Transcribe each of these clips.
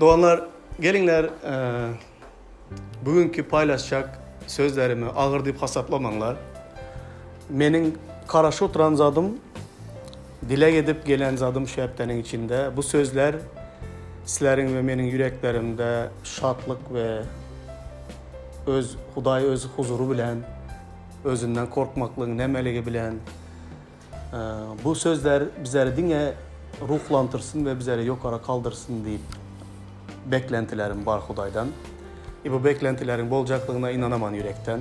Doğanlar, gelinler bugünkü paylaşacak sözlerimi ağır deyip hasaplamanlar. Menin karşı oturan zadım, dile edip gelen zadım şu heptenin içinde. Bu sözler sizlerin ve menin yüreklerimde şatlık ve Huday öz huzuru bilen, özünden korkmaklığın nemeligi bilen, bu sözler bizleri dine ruhlantırsın ve bizleri yukarı kaldırsın deyip beklentilerim var Huday'dan. Bu beklentilerin bolcaklığına inanaman yürekten.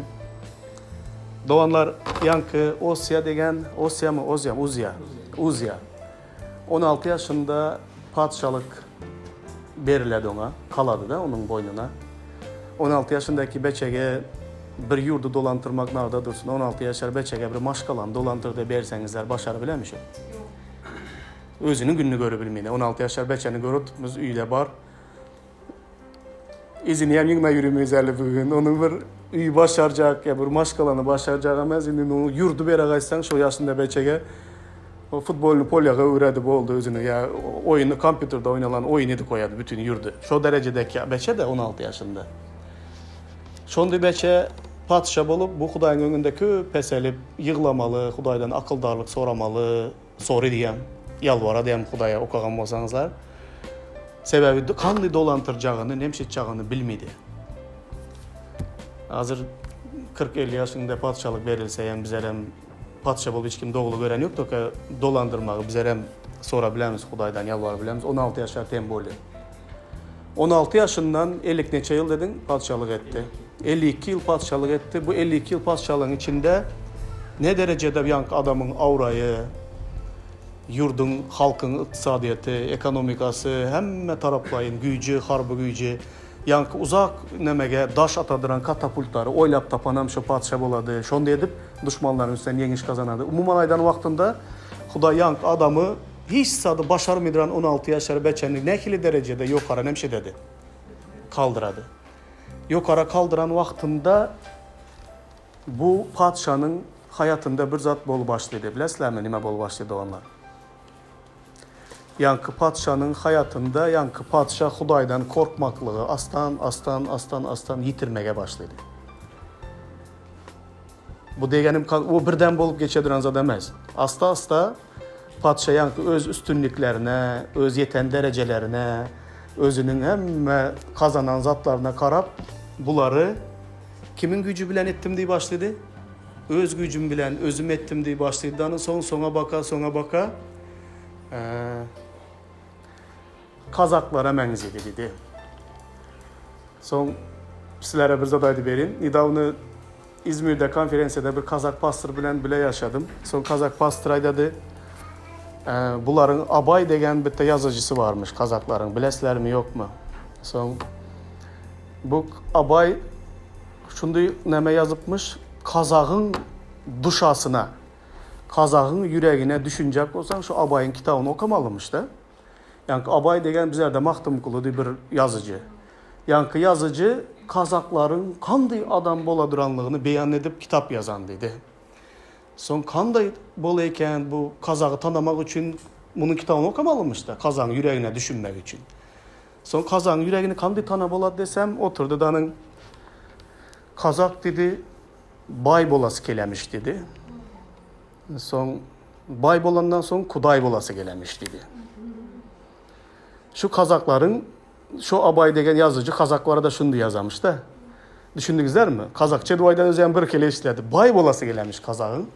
Doğanlar yankı Osya degen, Osya mı? Uzya. 16 yaşında padişalık veriledi ona, kaladı da onun boynuna. 16 yaşındaki beçege bir yurdu dolantırmak nerede dursun? 16 yaşar beçege bir maşkalan dolantırdı bersengizler başarabilemiş o. Özünün gününü görebilmeyene. 16 yaşar beçeni görüp üyde bar. İzini hem yığına yürümeyiz eli bugün. Onun bir üy başaracak ya bir maşkalanı başaracak ama şimdi onu yurdu bere kaçsan şu yaşında beçege o futbolunu polyaga öğrendi bu oldu özünü ya oyunu kompüterde oynanan oyun idi koyadı bütün yurdu. Şu derecedeki beçe de 16 yaşında. Şonda beçe padişah olup bu Hudayın önünde köp peselip yığlamalı, Hudaydan akıldarlık soramalı, soru diyem, yalvara diyem Hudaya okugan bolsaňyzlar. Sebebi kanlı dolantıracağını, nemşetçağını bilmedi. Hazır 40-50 yaşında padişahlık verilse hem bize hem padişah bolup hiç kim doğulu gören yok da dolandırmağı bize hem sorabilemiz Hudaydan yalvarabilemiz. 16 yaşar temboli. 16 yaşından 50 neçe yıl dedin padişahlık etti. 52 yıl padişahlık etti. Bu 52 yıl padişahlığın içinde ne derecede bir adamın aurayı, yurdun, halkın iktisadiyeti, ekonomikası, hemme taraflayın gücü, harbi gücü, yankı uzak nemege daş atadıran katapultları oylap tapanam şu padişah boladı. Şonda edip düşmanların üstünden yeniş kazanadı. Umuman aydan vaktinde Huday yank adamı hiç sadı başarmıdıran 16 yaşarı beçenlik nekili derecede yukarı nemşe dedi. Kaldıradı. Yukarı kaldıran vaktinde bu padişahın hayatında bir zat bol başladı. Bilesizler mi nime bol başladı onlar? Yankı padişahın hayatında yankı padişah Hudaydan korkmaklığı astan yitirmeye başladı. Bu degenim o birden bolup geçediren zat emez. Asta padişah yankı öz üstünlüklerine, öz yeten derecelerine, özünün hemme kazanan zatlarına karap buları kimin gücü bilen ettim diye başladı? Öz gücüm bilen özüm ettim diye başladı. Sona baka Kazaklara menzili dedi. Son sizlere bir zadaydı verin. Nidavını İzmir'de konferansiyada bir Kazak pastır bilen bile yaşadım. Son Kazak pastır dedi. Bunların Abay degen bir de yazıcısı varmış Kazakların. Bilesizler mi yok mu? Son bu Abay şunday neme yazıpmış. Kazağın duşasına, Kazağın yüreğine düşünecek olsan şu Abay'ın kitabını okumalımış da. Yani Abay degen bizlerde Mahtum Kulu bir yazıcı. Yani yazıcı Kazakların kanday adam boladıranlığını beyan edip kitap yazan dedi. Son kanday bolayken bu Kazak'ı tanımak için bunun kitabını okumalımış da Kazak'ın yüreğine düşünmek için. Son Kazak'ın yüreğini kanday tanı boladı desem oturdu danın Kazak dedi bay bolası gelemiş dedi. Son bay bolandan son Kuday bolası gelemiş dedi. Şu Kazakların, şu Abay degen yazıcı Kazaklara da şunu yazamış da. Düşündünüzler mi? Kazakça duaydan özen bir kele işledi. Bay bolası gelemiş Kazak'ın.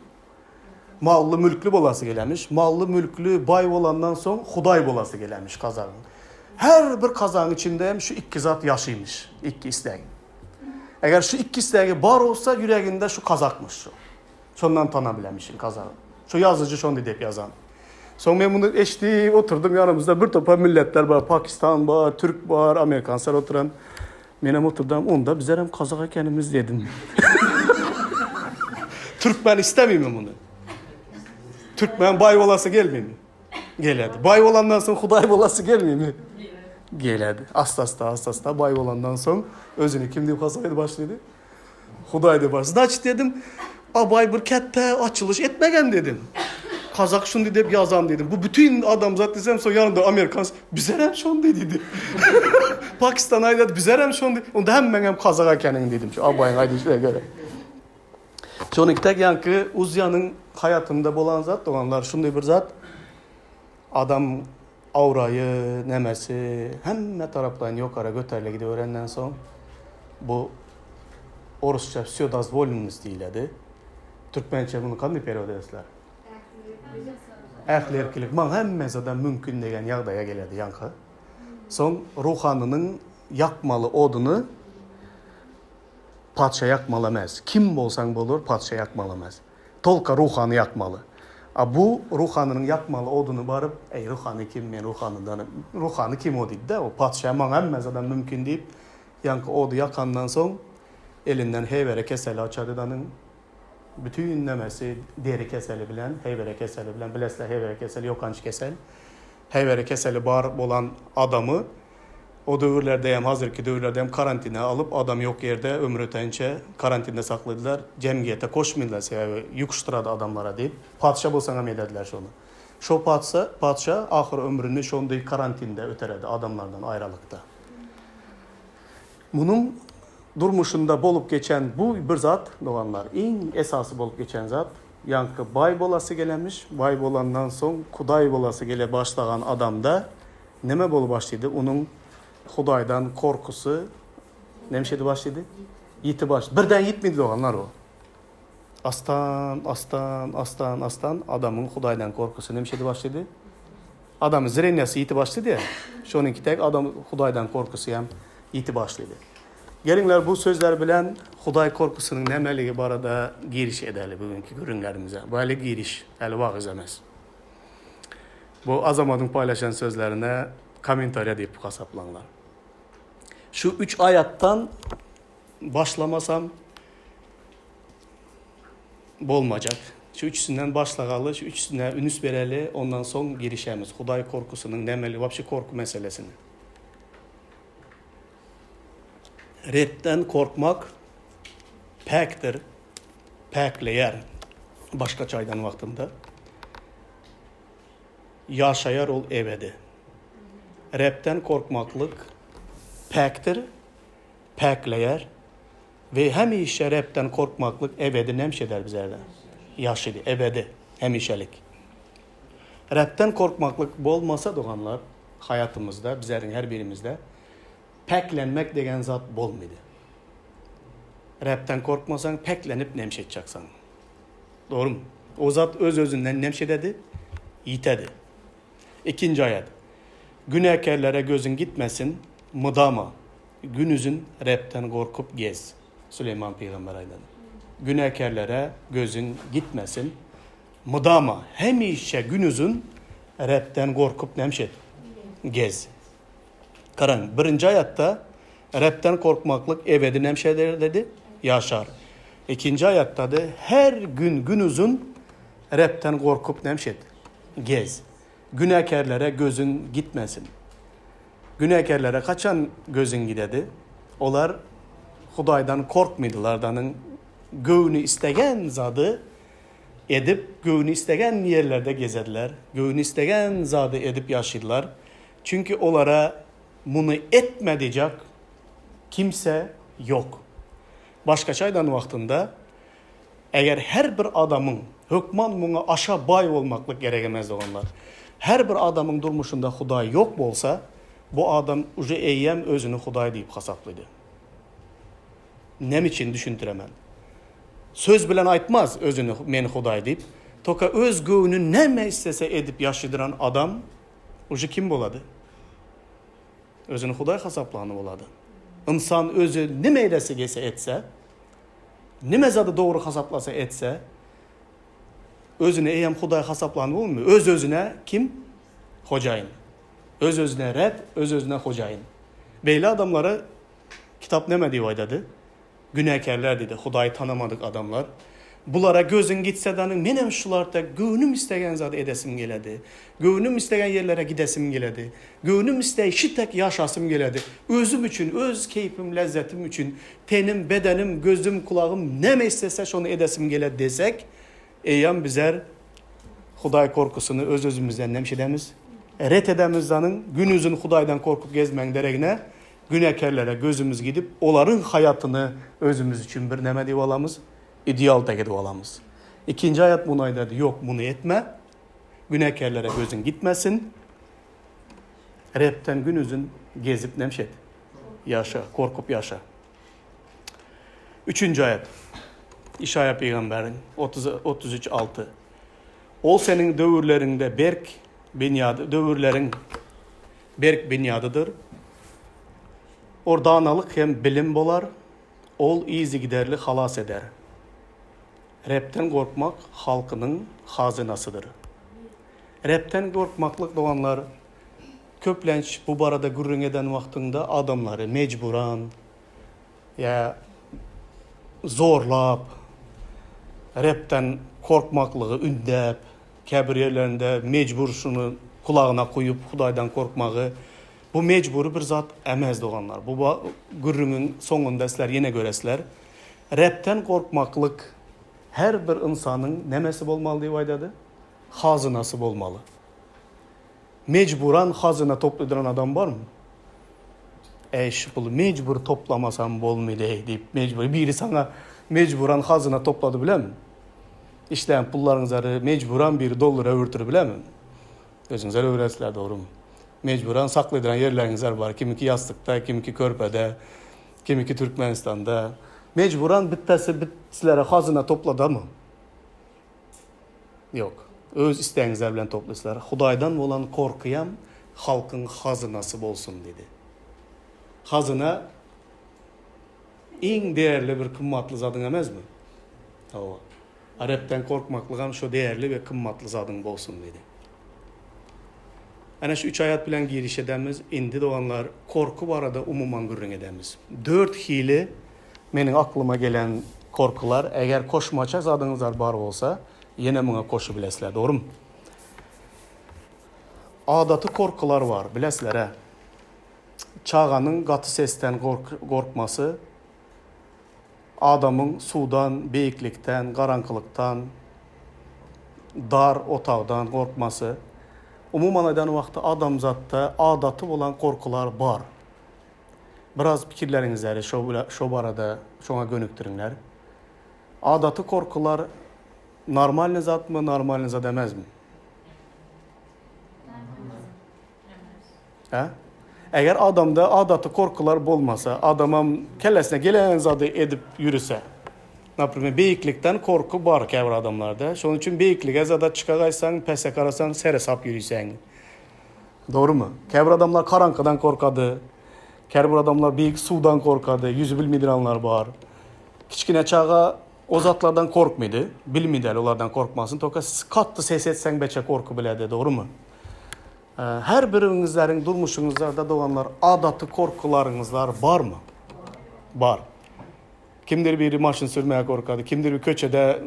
Mallı mülklü bolası gelemiş. Mallı mülklü bay bolandan son Huday bolası gelemiş Kazak'ın. Her bir Kazak'ın içinde hem şu iki zat yaşıymış. İki isteği. Eğer şu iki isteği var olsa yüreğinde şu Kazakmış şu. Şundan tanıbilemişim Kazak'ı. Şu yazıcı şunu deyip yazan. Son ben bunu eşliği oturdum yanımızda bir topa milletler var. Pakistan var, Türk var, Amerikanlar oturan. Benim oturdum onda bizler hem Kazak ekenimiz dedim. Türkmen istemiyor mu bunu? Türkmen bay olası gelmiyor mu? Geledi. Bay olandan sonra Huday olası gelmiyor mu? Geledi. Asta bay olandan sonra özünü kim deyip Kazak'ydı başladı? Huday'da başladı. Açık dedim. Abay bir kette açılış etmegen dedim. Kazak şunday dep yazam dedim. Bu bütün adam zat desem son yanında Amerikan bizler hem şunday dedi. Pakistan ayda bizler hem şunday. Onda hem Kazak ekenin dedim. Şu abayın aydışına göre. Şonun tek yankı Uzyan'ın hayatında bolan zat olanlar şunday bir zat. Adam aurayı, nemesi, hemme taraftan yukarı götürle gidiyor öğrenden son. Bu Orusça pseudodoзволенность deyiladi. Türkmençe bunu kanday periyod edesler? Ähli erkilik. Man hemmezada mümkün degen yağdaya geledi yankı. Son ruhanının yakmalı odunu patşa yakmalamaz. Kim bolsan bolur patşa yakmalamaz. Tolka ruhanı yakmalı. Bu ruhanının yakmalı odunu barıp, ey ruhanı kim men ruhanından, ruhanı kim o dedi de o patşa man hemmezadan mümkün deyip yankı odu yakandan son elinden heyvere keseli açadıdanın bütün nemesi deri keseli bilen, heyvere keseli bilen, bilesle heyvere keseli, yokanç kesel. Heyvere keseli bar bolan adamı o dövrlerde hem hazırki dövrlerde hem karantina alıp adam yok yerde ömrü ötençe karantinada sakladılar. Cemiyete koşmayınlar sebebi yukuşturadı adamlara deyip padişah bolsana medediler şunu. Şu padişah ahir ömrünü şonday karantinde öteredi adamlardan ayrılıkta. Bunun durmuşunda bolup geçen bu bir zat doğanlar. En esası bolup geçen zat. Yankı bay bolası gelemiş. Bay bolandan son kuday bolası gele başlayan adamda neme bolu başladı? Onun Hudaydan korkusu nemşedi başladı? Yiti başladı. Birden yitmedi doğanlar o. Astan adamın Hudaydan korkusu nemşedi başladı? Adamın zirenyası yiti başladı ya. Şonunki tek adam Hudaydan korkusu hem yiti başladı. Gelinler bu sözler bilen Huday korkusunun nemeliği barada giriş edeli bugünkü görünlerimize. Böyle giriş, eli vakiz emez. Bu Azamad'ın paylaşan sözlerine komentarya deyip kasaplanlar. Şu 3 ayattan başlamasam bolmayacak. Şu üçünden başlagalı, şu üçüne ünüs bereli, ondan son girişemiz. Huday korkusunun nemeli, vapşı korku meselesini. Redden korkmak pektir, pekleyer. Başka çaydan vaktinde. Yaşayar ol ebedi. Repten korkmaklık pektir, pekleyer ve hemişe repten korkmaklık ebedi nemşeder bizlerden. Yaşıdı, ebedi, hemişelik. Repten korkmaklık bolmasa doğanlar hayatımızda, bizlerin her birimizde peklenmek degen zat bolmaydı. Repten korkmasan peklenip nemşedeceksin. Doğru mu? O zat öz özünden nemşededi, yitedi. 2. ayet. Günahkarlara gözün gitmesin, mıdama. Günüzün repten korkup gez. Süleyman Peygamber aydan. Günahkarlara gözün gitmesin, mıdama. Hemişe günüzün repten korkup nemşed. Gez. Karan 1. ayatta repten korkmaklık ebedi nemşeder dedi, yaşar. 2. ayatta da her gün günüzün repten korkup nemşed. Gez. Günahkarlara gözün gitmesin. Günahkarlara kaçan gözün gidedi? Onlar Hudaydan korkmaydılardanın göğünü istegen zadı edip göğünü istegen yerlerde gezediler. Göğünü istegen zadı edip yaşadılar. Çünkü onlara bunu etmedecek kimse yok. Başka çaydan vaktinde eğer her bir adamın hükman buna aşağı bay olmaklık gerekemezdi onlar. Her bir adamın durmuşunda Huday yok olsa bu adam ucu eyyem özünü Huday deyip hasaplıydı. Nem için düşündüremem. Söz bilen aytmaz özünü men Huday deyip. Toka öz göğünü neme istese edip yaşadıran adam ucu kim boladı? Özünü Huday hasaplanı boladı. İnsan özü nime edese gelse etse, nime zadı doğru hasaplasa etse, özüne eyyem Huday hasaplanı olmuyor. Öz özüne kim? Hocayın. Öz özüne Rab, öz özüne hocayın. Beyli adamlara kitap neme diye vaydadı? Günahkarlar dedi. Hudayı tanımadık adamlar. Bulara gözün gitsedanın menem şularda göğünüm istegen zat edesim geledi. Göğünüm istegen yerlere gidesim geledi. Göğünüm istey şitek yaşasım geledi. Özüm için, öz keyfim, lezzetim için tenim, bedenim, gözüm, kulağım neme istese şunu edesim geledi desek eyyam bizer Huday korkusunu öz özümüzden nemşedemiz. Ret edemiz zanın günüzün Hudaydan korkup gezmen deregine günekerlere gözümüz gidip onların hayatını özümüz için bir neme deyip alamız, ideal da gidip alamız. İkinci ayet bunu aydadı. Yok bunu etme. Günekerlere gözün gitmesin. Repten günüzün gezip nemşet. Yaşa, korkup yaşa. Üçüncü ayet. İşaya peygamberin 33-6. Ol senin dövürlerinde berk binyadı, dövürlerin berk binyadıdır. Orada analık hem bilim bolar, ol izi giderli halas eder. Repten korkmak halkının hazinasıdır. Repten korkmaklık doğanlar köplenç bu barada gürrün eden vaktinde adamları mecburan ya zorlap repten korkmaklığı ündep kebir yerlerinde mecbur şunu kulağına koyup Hudaydan korkmağı bu mecburu bir zat emez doğanlar. Bu gürrünün sonunda sizler yine göresler. Repten korkmaklık her bir insanın nemesi olmalı diye aydadı. Hazınası olmalı. Mecburan hazına topladıran adam var mı? Bunu mecbur toplamasam olmuyor deyip mecbur. Biri sana mecburan hazına topladı bile mi? İşleyen pullarınızları mecburan $1 öğürtür bile mi? Gözünüzler öğretler doğru mu? Mecburan saklaydıran yerlerinizler var. Kimiki yastıkta, kimiki körpede, kimiki Türkmenistan'da. Mecburan bitlere hazına topladı mı? Yok. Öz isteğinizler bilen toplasılar. Hudaydan olan korkuyam halkın hazınası olsun dedi. Hazına en değerli bir kımmatlı zadın emez mi? O. Arap'tan korkmaklığım şu değerli ve kımmatlı zadın olsun dedi. Ana şu 3 ayet bilen giriş edemiz. Indi doğanlar korku var arada umuman gürrün edemiz. 4 hili benim aklıma gelen korkular eğer koşmaça zadınızlar bar olsa yine buna koşu bilesler. Doğru mu? Adatı korkular var bilesler he. Çağanın katı sesten korkması, adamın sudan, beyiklikten, karanlıktan, dar otağdan korkması. Umuman eden vakti adamzatta adatı olan korkular var. Biraz fikirlerinizleri şu barada şuna gönüktürünler. Adatı korkular normal zat mı, normal zat demez mi? He? Eğer adamda adatı korkular olmasa, adamın kellesine gelen zadı edip yürüse, naprimер, beyiklikten korku var kevr adamlarda. Şunun için beyikliğe zada çıkagaysan, pese karasan, seresap yürüysen. Doğru mu? Kevr adamlar karankadan korkadı. Kevr adamlar beyik sudan korkadı. Yüzü bilmediranlar var. Kiçkine çağa o zatlardan korkmaydı. Bilmediler onlardan korkmasın. Toka katlı ses etsen beçe korku biledi. Doğru mu? Her birinizlerin durmuşunuzlarda doğanlar adatı korkularınızlar var mı? Var. Kimdir biri maşın sürmeye korkadı, kimdir bir köçede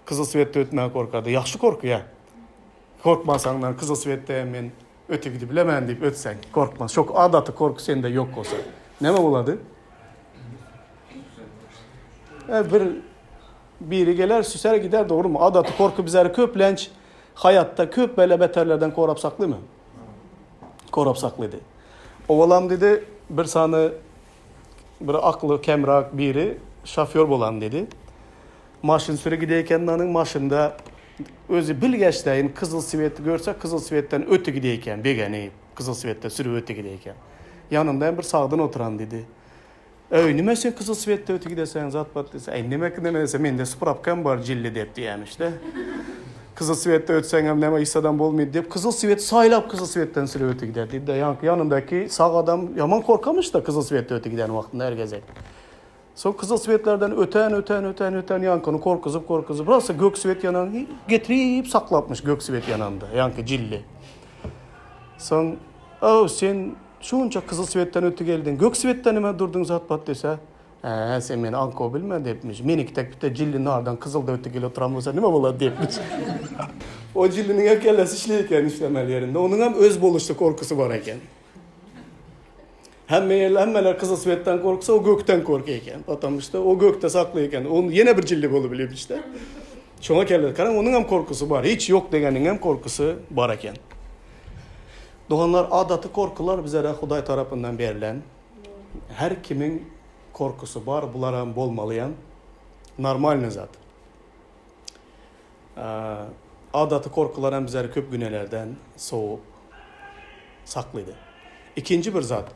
kızıl svetте ötmeye korkadı. Yaxşı korku ya. Korkmasanlar kızıl svetте hemen öte gidip bilemen deyip ötsen korkmaz. Çok adatı korku sende yok olsa. Ne mi oladı? Biri gelir süser gider doğru mu? Adatı korku bizleri köplenç hayatta köp böyle beterlerden korap saklı mı? Korap saklıydı. Ovalam dedi bir sanı bir aklı kemrak biri şoför bolan dedi. Maşın süre gideyken nanın maşında özü bilgeçleyin kızıl siveti görse kızıl sivetten öte gideyken begeni kızıl sivette sürü öte gideyken yanında bir sağdan oturan dedi. Nime sen kızıl sivette öte gidesen zat bat dese nime ki demese mende sprapkan var cilli dep diyemişti. Kızıl sivette ötsen hem neme hissadan bolmaydı deyip kızıl sivet saylap kızıl sivetten sürü öte gider dedi. Yanındaki sağ adam yaman korkamış da kızıl sivette öte giden vaktinde herkese. Son kızıl sivetlerden öten yankını korkuzup burası gök sivet yanan getirip saklatmış gök sivet yanında yankı cilli. Son sen şunca kızıl sivetten öte geldin gök sivetten hemen durdun zat bat dese sen beni anko bilme deyipmiş. Menik tek bir de cillinin ardından kızıl da öte gel oturamıyorsa nime bola deyipmiş. O cillinin kellesi işleyken işlemel yerinde. Onun hem öz boluşta korkusu var eken. Hemmeler kızıl sivetten korksa o gökten korkuyken. Atam işte o gökte saklıyken. Onu yine bir cilli bolu biliyor işte. Şoňa keldi. Karaň, onuň hem korkusy bar. Hiç yok degenin hem korkusy bar eken. Doganlar, adaty korkular bizlere Hudaý tarapyndan berilen. Her kimin korkusu bar, bular hem bolmalyyan. Normal zat. Adaty korkular hem bizleri köp günelerden soğup saklydy. İkinci bir zat.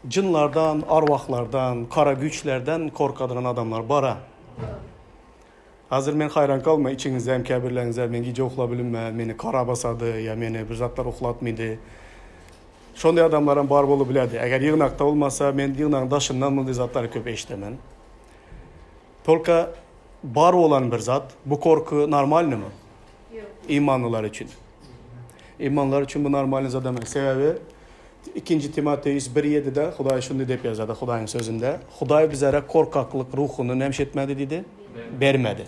Cinlardan, arwahlardan, kara güçlerden korkadıran adamlar bara. Hazır men hayran kalma, içinizde hem käbirleriňizde men gije ukla bilinme, meni kara basady, ya meni bir zatlar uklatmaydı. Şonday adamlardan bar bolup biladi. Eger ýygnakda olmasa, men ýygnagyň daşyndan munday zatlary köp eşitemen. Tolka bar olan bir zat, bu korku normalmi? Yok. İmanlılar için. İmanlılar için bu normal zat emas. Sebebi 2. Timoteus 1:7'de Hudaý şunday dep ýazady Hudaýyň sözünde. Hudaý bizlere korkaklyk ruhuny nemşetmedi diýdi, bermedi.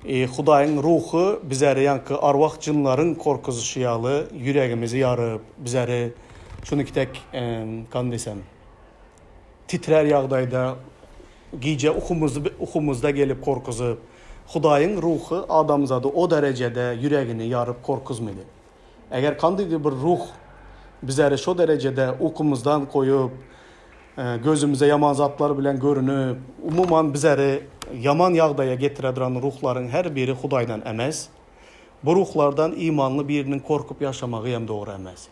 Hudaýyň ruhu bizlere ýanky arwah jinlaryň korkuzy ýaly ýüregimizi ýaryp, bizlere şunu kitek kan desem titrer ýagdaýda gije ukumuzda gelip korkuzyp, Hudaýyň ruhu adamzady o derecede yüregini ýaryp korkuzmady. Eger kandyýdy bir ruh bizleri şu derecede ukumuzdan koyup, gözümüze yaman zatlar bilen görünüp, umuman bizleri yaman ýagdaýa getirediran ruhların her biri Hudaýdan emes. Bu ruhlardan imanlı birinin korkup yaşamagy hem doğru emes.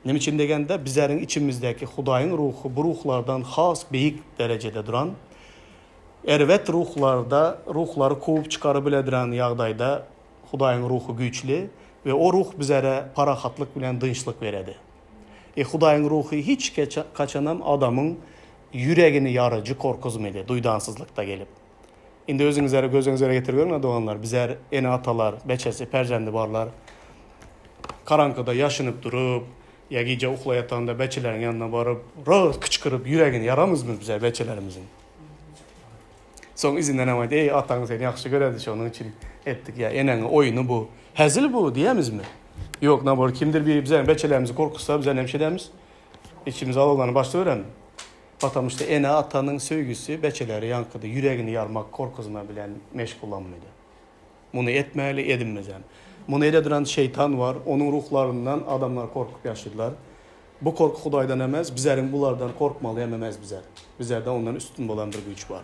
Nim için degende bizlerin içimizdeki Hudaýyň ruhu bu ruhlardan has beyik derecede duran, ervet ruhları kovup çıkarıp bilediren ýagdaýda Hudaýyň ruhu güçlü ve o ruh bizlere parahatlyk bilen dynçlyk beredi. Hudaýyň ruhu hiç kaçanam adamın yüregini yarıcı korkuzmaydı, duydansızlıkta gelip. Indi özüňizlere gözüňizlere getirýär doganlar, bizler ene atalar, beçesi, perjendi barlar karankyda yaşanyp durup, ya gije uklaýatanda beçeleriň ýanyna baryp, rahat kıçkırıp yüregini yaramyzmy bizler beçelerimizin. Soň izinden aýdy, ey ataň seni ýakşy göredi, şonuň için etdik ya, eneň oýuny bu. Häzil bu diýemizmi? Yok, nabor kimdir bir bizden beçelerimizi korkusa bizden hemşedemiz içimize alanlarını başta öğren. Batamıştı ene atanın söygüsü beçeleri yankıdı, yüreğini yarmak korkuzuna bilen meşgullanmaydı. Bunu etmeli edinmezem. Bunu edediren şeytan var, onun ruhlarından adamlar korkup yaşadılar. Bu korku Hudaýdan emez, bizlerin bulardan korkmalı ememez bizler. Bizlerden ondan üstün olan bir güç var.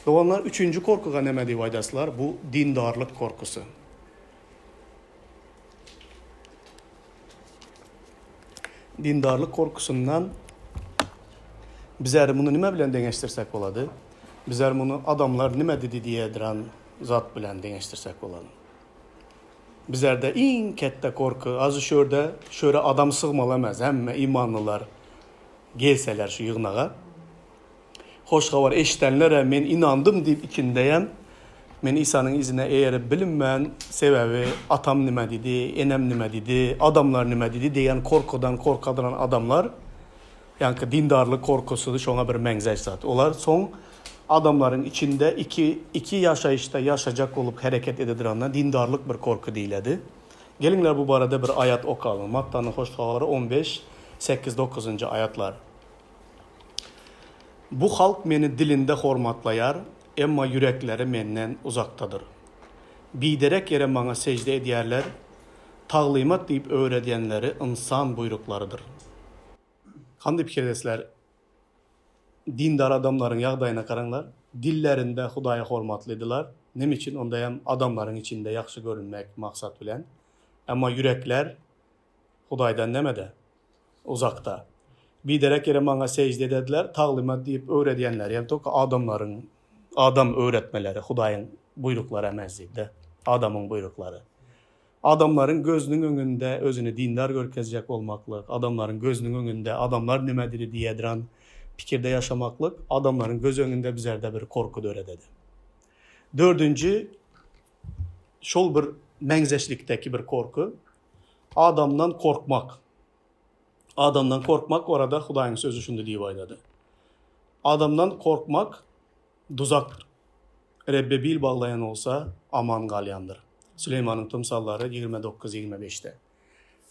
Doganlar 3. korkuga neme diýip aýdaslar? Bu dindarlık korkusu. Dindarlık korkusundan bizler bunu nime bilen deňeştirsek bolady? Bizler bunu adamlar nime dedi diýediren zat bilen deňeştirsek bolady. Bizlerde iň ketde korku, azı şöre adam sığmaly emas, hemme imanlılar gelseler şu ýygnaga. Hoş habar eşitenlere men inandım diýip ikindeýem. Men İsa'nın izine eğerip bilinmeyen sebebi atam nime dedi, enem nime dedi, adamlar nime dedi diyen korkudan korkadıran adamlar yani dindarlık korkusu şona bir mengzeş zat. Olar son adamların içinde iki yaşayışta yaşayacak olup hareket edidiranlar dindarlık bir korku değildi. Gelinler bu barada bir ayat okalım. Matta'nın hoş havaları 15, 8-9. ayatlar. Bu halk meni dilinde hormatlayar, emma yürekleri menden uzaktadır. Biderek yere bana secde edýärler, tağlimat deyip öğrediyenleri insan buyruklarıdır. Kandy pikirdesler? Dindar adamların ýagdaýyna karaňlar, dillerinde Hudaýa hormatlydylar. Nem için? Onda hem adamların içinde ýakşy görünmek maksat bilen. Ama yürekler Hudaýdan nemede? Uzakta. Biderek yere bana secde edediler, tağlimat deyip öğrediyenler. Yani adam öğretmeleri, Hudaýyň buyrukları emas diýdi. Adamın buyrukları. Adamların gözünün önünde özünü dindar görkezjek olmaklyk, adamların gözünün önünde adamlar nimedir diýediren pikirde yaşamaklyk, adamların göz önünde bizlerde bir korku öğretedi. 4. şol bir mengzeşlikteki bir korku, adamdan korkmak. Adamdan korkmak orada Hudaýyň sözü şunday diýip aýdady. Adamdan korkmak duzaktır. Rebbe bil bağlayan olsa aman galyandır. Süleyman'ın tımsalları 29-25'te.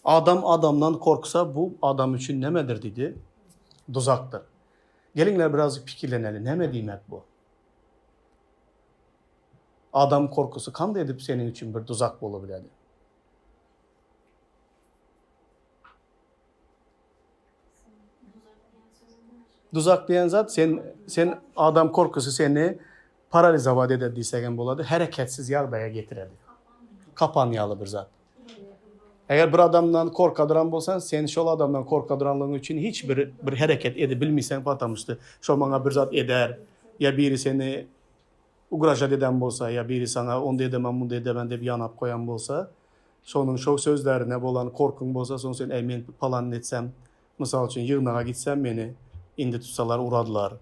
Adam adamdan korksa bu adam için nemedir dedi? Duzaktır. Gelinler birazcık fikirlenelim. Neme demek bu? Adam korkusu kanday edip senin için bir tuzak bolubiladi. Tuzak diyen zat sen adam korkusu seni paralize eder diysegen boladı. Hareketsiz yağdaya getiredi. Kapanyalı bir zat. Eğer bir adamdan korkadıran bolsan, sen şol adamdan korkadıranlığın için hiçbir hareket edebilmeysen patamıştı. Şol bana bir zat eder, ya biri seni uğraşa deden bolsa, ya biri sana onu edemem, bunu edemem de bir yanap koyan bolsa, şonun şol sözlerine bolan korkun bolsa, son sen emin falan etsem, misal için yığınağa gitsem beni, indi tutsalar uradılar.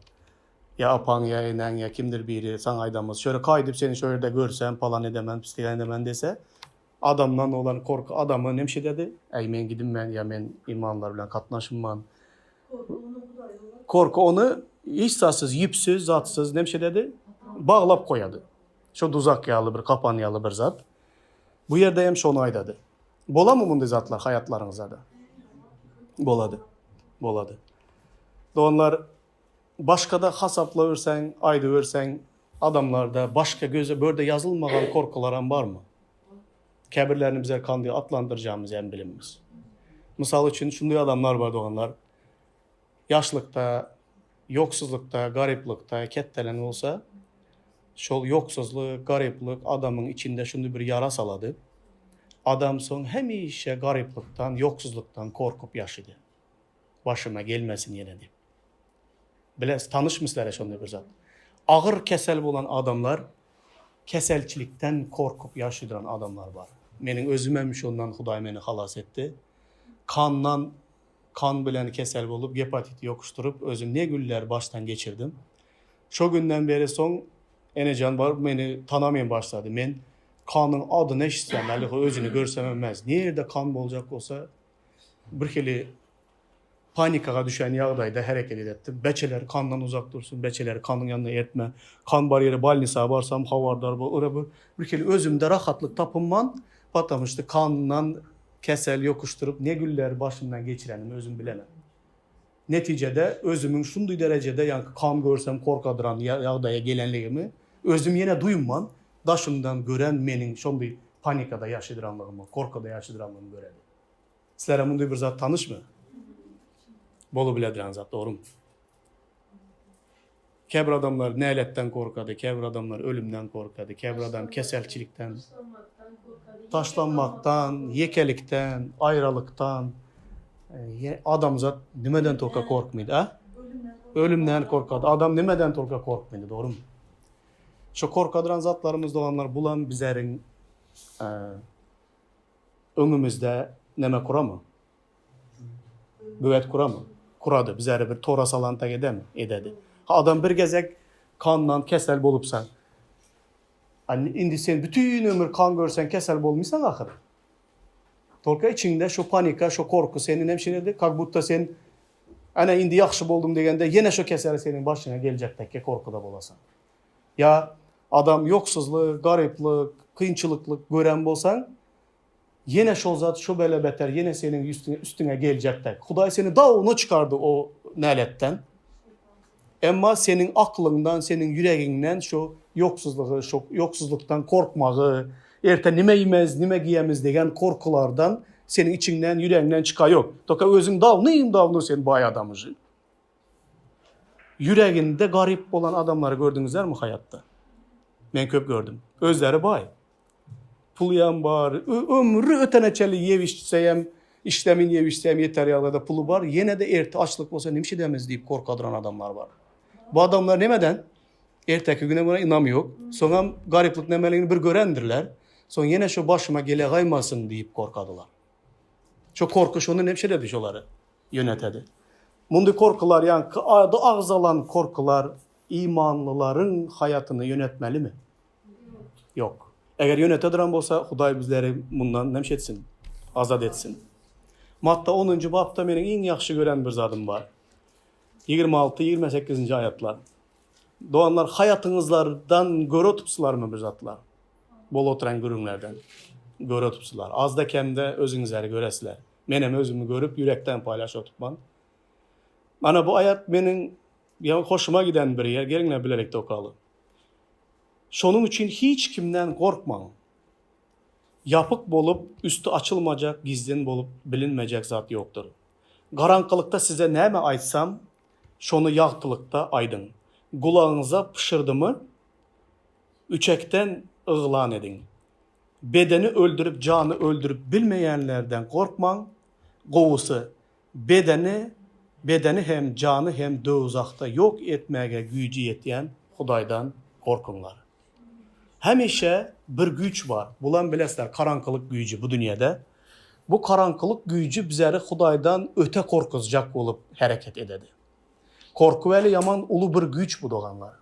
Ya apan ya enen ya kimdir biri sana aydamız. Şöyle kaydıp seni şöyle de görsem falan edemem, pisliğen edemem dese, adamdan olan korku adamı nemşe dedi. Ey men gidim ben ya men imanlar bilen katnaşımman. Korku onu hiç satsız, yipsiz, zatsız nemşe dedi. Bağlap koyadı. Şu tuzak yağlı bir, kapan yağlı bir zat. Bu yerde hem şonu aydadı. Bola mı bunday zatlar hayatlarınızda da? Boladı. Boladı. Onlar başkada hasapla versen, aydı versen adamlarda başka göze böyle yazılmayan korkuların var mı? Kəbirlerini bize kandıya atlandıracağımız en bilinmez. Misal için şunday adamlar var doğanlar. Yaşlıkta, yoksuzlukta, gariplikta, kettelen olsa, şol yoksuzluk, gariplik adamın içinde şunday bir yara saladı. Adam son hemişe gariplikten, yoksuzluktan korkup yaşadı. Başıma gelmesin yine deyip. Bilesiz, tanışmışlar şunday bir zat. Ağır kesel olan adamlar, keselçilikten korkup yaşadıran adamlar var. Menin özümem şundan Huday beni halas etti. Kan bilen kesel bolup hepatiti yokuşturup özüm ne güller baştan geçirdim. Şu günden beri son enecan var beni tanımayan başladı. Men kanın adını eşitsem, özünü görsem emez. Nerede kan olacak olsa bir kere panikaga düşen yağdayda hareket ettim. Beçeler kandan uzak dursun, beçeler kanın yanına etme. Kan bariyeri balnisa barsam havardar bu. Bir kere özümde rahatlık tapınman patlamıştı. Kandan kesel yokuşturup ne güller başımdan geçirenimi özüm bilemem. Neticede özümün şunday derecede yani kan görsem korkadıran yağdaya gelenliğimi özüm yine duyumman. Daşımdan gören menin şunday panikada yaşadıranlığımı, korkada yaşadıranlığımı göredi. Sizlere bunday bir zat tanış mı? Bolu bilediren zat, doğru mu? Kebir adamlar neyletten korkadı, kebir adamlar ölümden korkadı, kebir adam keselçilikten, taşlanmaktan, yekelikten, ayrılıktan, adam zat nimeden torka korkmaydı, ha? Ölümden korkadı. Adam nimeden torka korkmaydı, doğru mu? Şu korkadıran zatlarımız olanlar bulan bizlerin önümüzde neme kura mı? Büvet kura mı? Kuradı. Bizlere bir tora salanta edemi? Ededi. Adam bir gezek kandan kesel bolupsan. Hani indi sen bütün ömür kan görsen kesel bolmuysan ahır. Torka içinde şu panika, şu korku senin hemşinede. Kalbutta sen ana indi yaxşı boldum degende yine şu kesel senin başına gelecek tekke korkuda bolasan. Ya adam yoksuzluk, gariplik, kıyınçılıklık gören bolsan yine şu zat şu böyle beter yine senin üstüne gelecek tek. Huday seni dağını çıkardı o naletten. Ama senin aklından, senin yüreğinden şu yoksuzluğu, şu yoksuzluktan korkmağı, erte nime yemez, nime giyemez degen korkulardan senin içinden, yüreğinden çıkar yok. Toka özün davını sen bay adamıcı. Yüreğinde garip olan adamları gördünüzler mi hayatta? Ben köp gördüm. Özleri bay. Pul var, ömrü öteneçeli yevişseyem, işlemin yevişseyem yeter ya da pulu var. Yine de erte açlık olsa ne bir şey demez deyip korkadıran adamlar var. Bu adamlar nemeden? Erteki güne buna inanmıyor. Sonra gariplik nemeliğini bir görendirler. Sonra yine şu başıma gele kaymasın deyip korkadılar. Şu korku şunu ne bir şey dedi şoları yönetedi. Bundu korkular yani adı ağzalan korkular imanlıların hayatını yönetmeli mi? Yok. Eğer yönetediren olsa Huday bizleri bundan nemş etsin, azad etsin. Matta 10. babda benim en yaxşı gören bir zadım var. 26-28. ayatlar. Doğanlar hayatınızlardan göre tutsular mı bir zatlar? Bol oturan görünlerden göre tutsular. Az da kemde özünüzleri göresiler. Benim özümü görüp yürekten paylaş oturtman. Bana bu ayat benim hoşuma giden bir yer. Gelinle bilerek de okalı. Şonun için hiç kimden korkmayın. Yapık bolup, üstü açılmayacak, gizlin bolup bilinmeyecek zat yoktur. Karanlıkta size neme aytsam, şonu yağtılıkta aydın. Kulağınıza pışırdı mı, üçekten ığlan edin. Bedeni öldürüp, canı öldürüp bilmeyenlerden korkman, kovusu bedeni hem canı hem dozakta yok etmeye gücü yeten Hudaydan korkunlar. Hemişe bir güç var. Bulan bilesler karanlık gücü bu dünyada. Bu karanlık gücü bizleri Hudaydan öte korkuzcak olup hareket ededi. Korku veli yaman ulu bir güç bu doğanlar.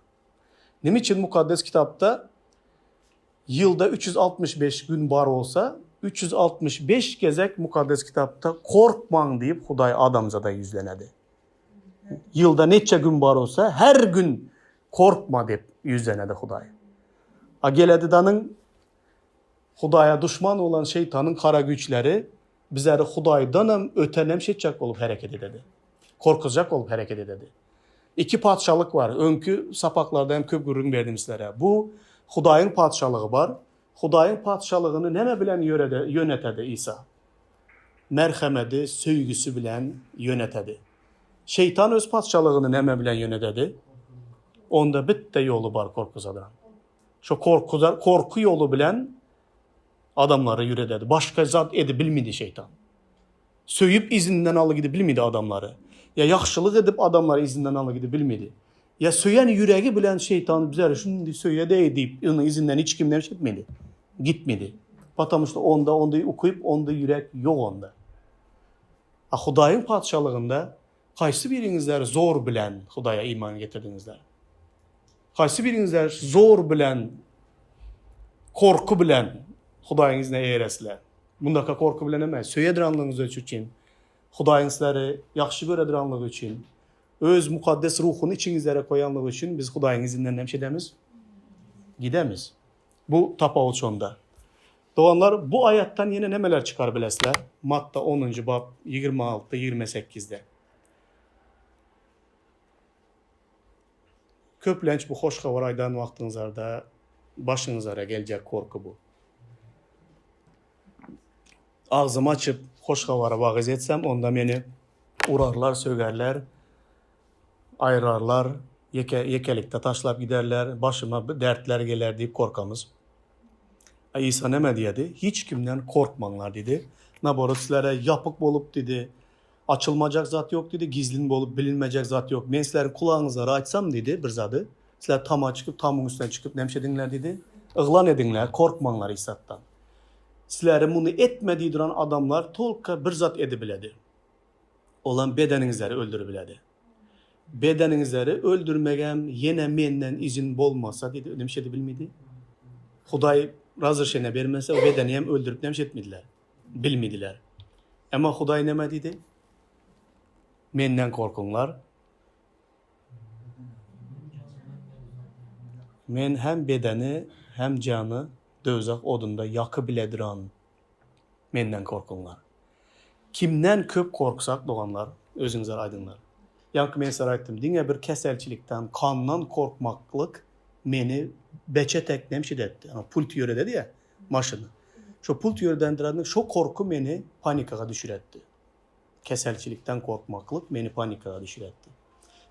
Nim için mukaddes kitapta yılda 365 gün var olsa 365 gezek mukaddes kitapta korkman deyip Huday adamzada yüzlenedi. Yılda neçe gün var olsa her gün korkma deyip yüzlenedi Huday. Ageledanın Hudaya düşman olan şeytanın kara güçleri bizleri Hudaydan hem ötenem şeycek olup hareket ededi. Korkacak olup hareket ededi. İki padşalık var. Önkü sapaklarda hem köp ürün verdim sizlere. Bu Hudayın padşalığı var. Hudayın padşalığını neme bilen yönetedi İsa? Merhameti, söygüsü bilen yönetedi. Şeytan öz padşalığını neme bilen yönetedi? Onda bitte yolu var korkuzadan. Şu korku yolu bilen adamları yürüdedi. Başka zat edi bilmedi şeytan. Söyüp izinden alı gidip bilmedi adamları. Ya yaxşılık edip adamları izinden alı gidip bilmedi. Ya söyyen yüreği bilen şeytan bize şunu söyle de edip onun izinden hiç kimden çekmedi. Gitmedi. Patamışta onda okuyup onda yürek yok onda. Hudayın padşalığında kaysı birinizler zor bilen Hudaya iman getirdinizler. Kaysı birinizler zor bilen, korku bilen Hudayınızla eğresler. Bundaka korku bilen emas. Söyediranlığınız için, Hudayınızları yaxşı görediranlığı için, öz mukaddes ruhunu içinizlere koyanlığı için biz Hudayın izinden ne edemiz? Gidemiz. Bu tapavut sonda. Doğanlar bu ayattan yine nemeler çıkar bilesler? Matta 10. bab 26-28'de. Köplenç bu hoş havaraydan vaxtınızlarda başınızlara gelecek korku bu. Ağzımı açıp hoş havara vağız etsem onda beni urarlar, sögerler, ayırarlar, yekelikte taşlap giderler, başıma dertler gelir deyip korkamız. İsa neme dedi? Hiç kimden korkmanlar dedi. Naboru sizlere yapık bolup dedi. Açılmayacak zat yok dedi. Gizlin bolup bilinmeyecek zat yok. Men sizlerin kulağınızları açsam dedi bir zadı. Sizler tama çıkıp tamın üstüne çıkıp nemşedinler dedi. Iğlan edinler, korkmanlar İsa'dan. Sizlerin bunu etmediği duran adamlar tolka bir zat edebiledi. Olan bedeninizleri öldürebiledi. Bedeninizleri öldürmegem yine menden izin bolmasa dedi. Öyle bir şey de bilmedi. Huday razı şeyine vermese o bedeni hem öldürüp nemşetmediler. Bilmediler. Ama Huday neme dedi? Menden korkunlar. Men hem bedeni hem canı dözak odunda yakı bilediran. Menden korkunlar. Kimden köp korksak doğanlar, özünüzler aydınlar. Yankı men sana aytdım. Dine bir keselçilikten, kandan korkmaklık meni beçe teklemişid etti. Yani pult yöre dedi ya, maşını. Şu pult yöredendiranın şu korku meni panikaya düşüretti. Keselçilikten korkmaklık meni panikaya düşüretti.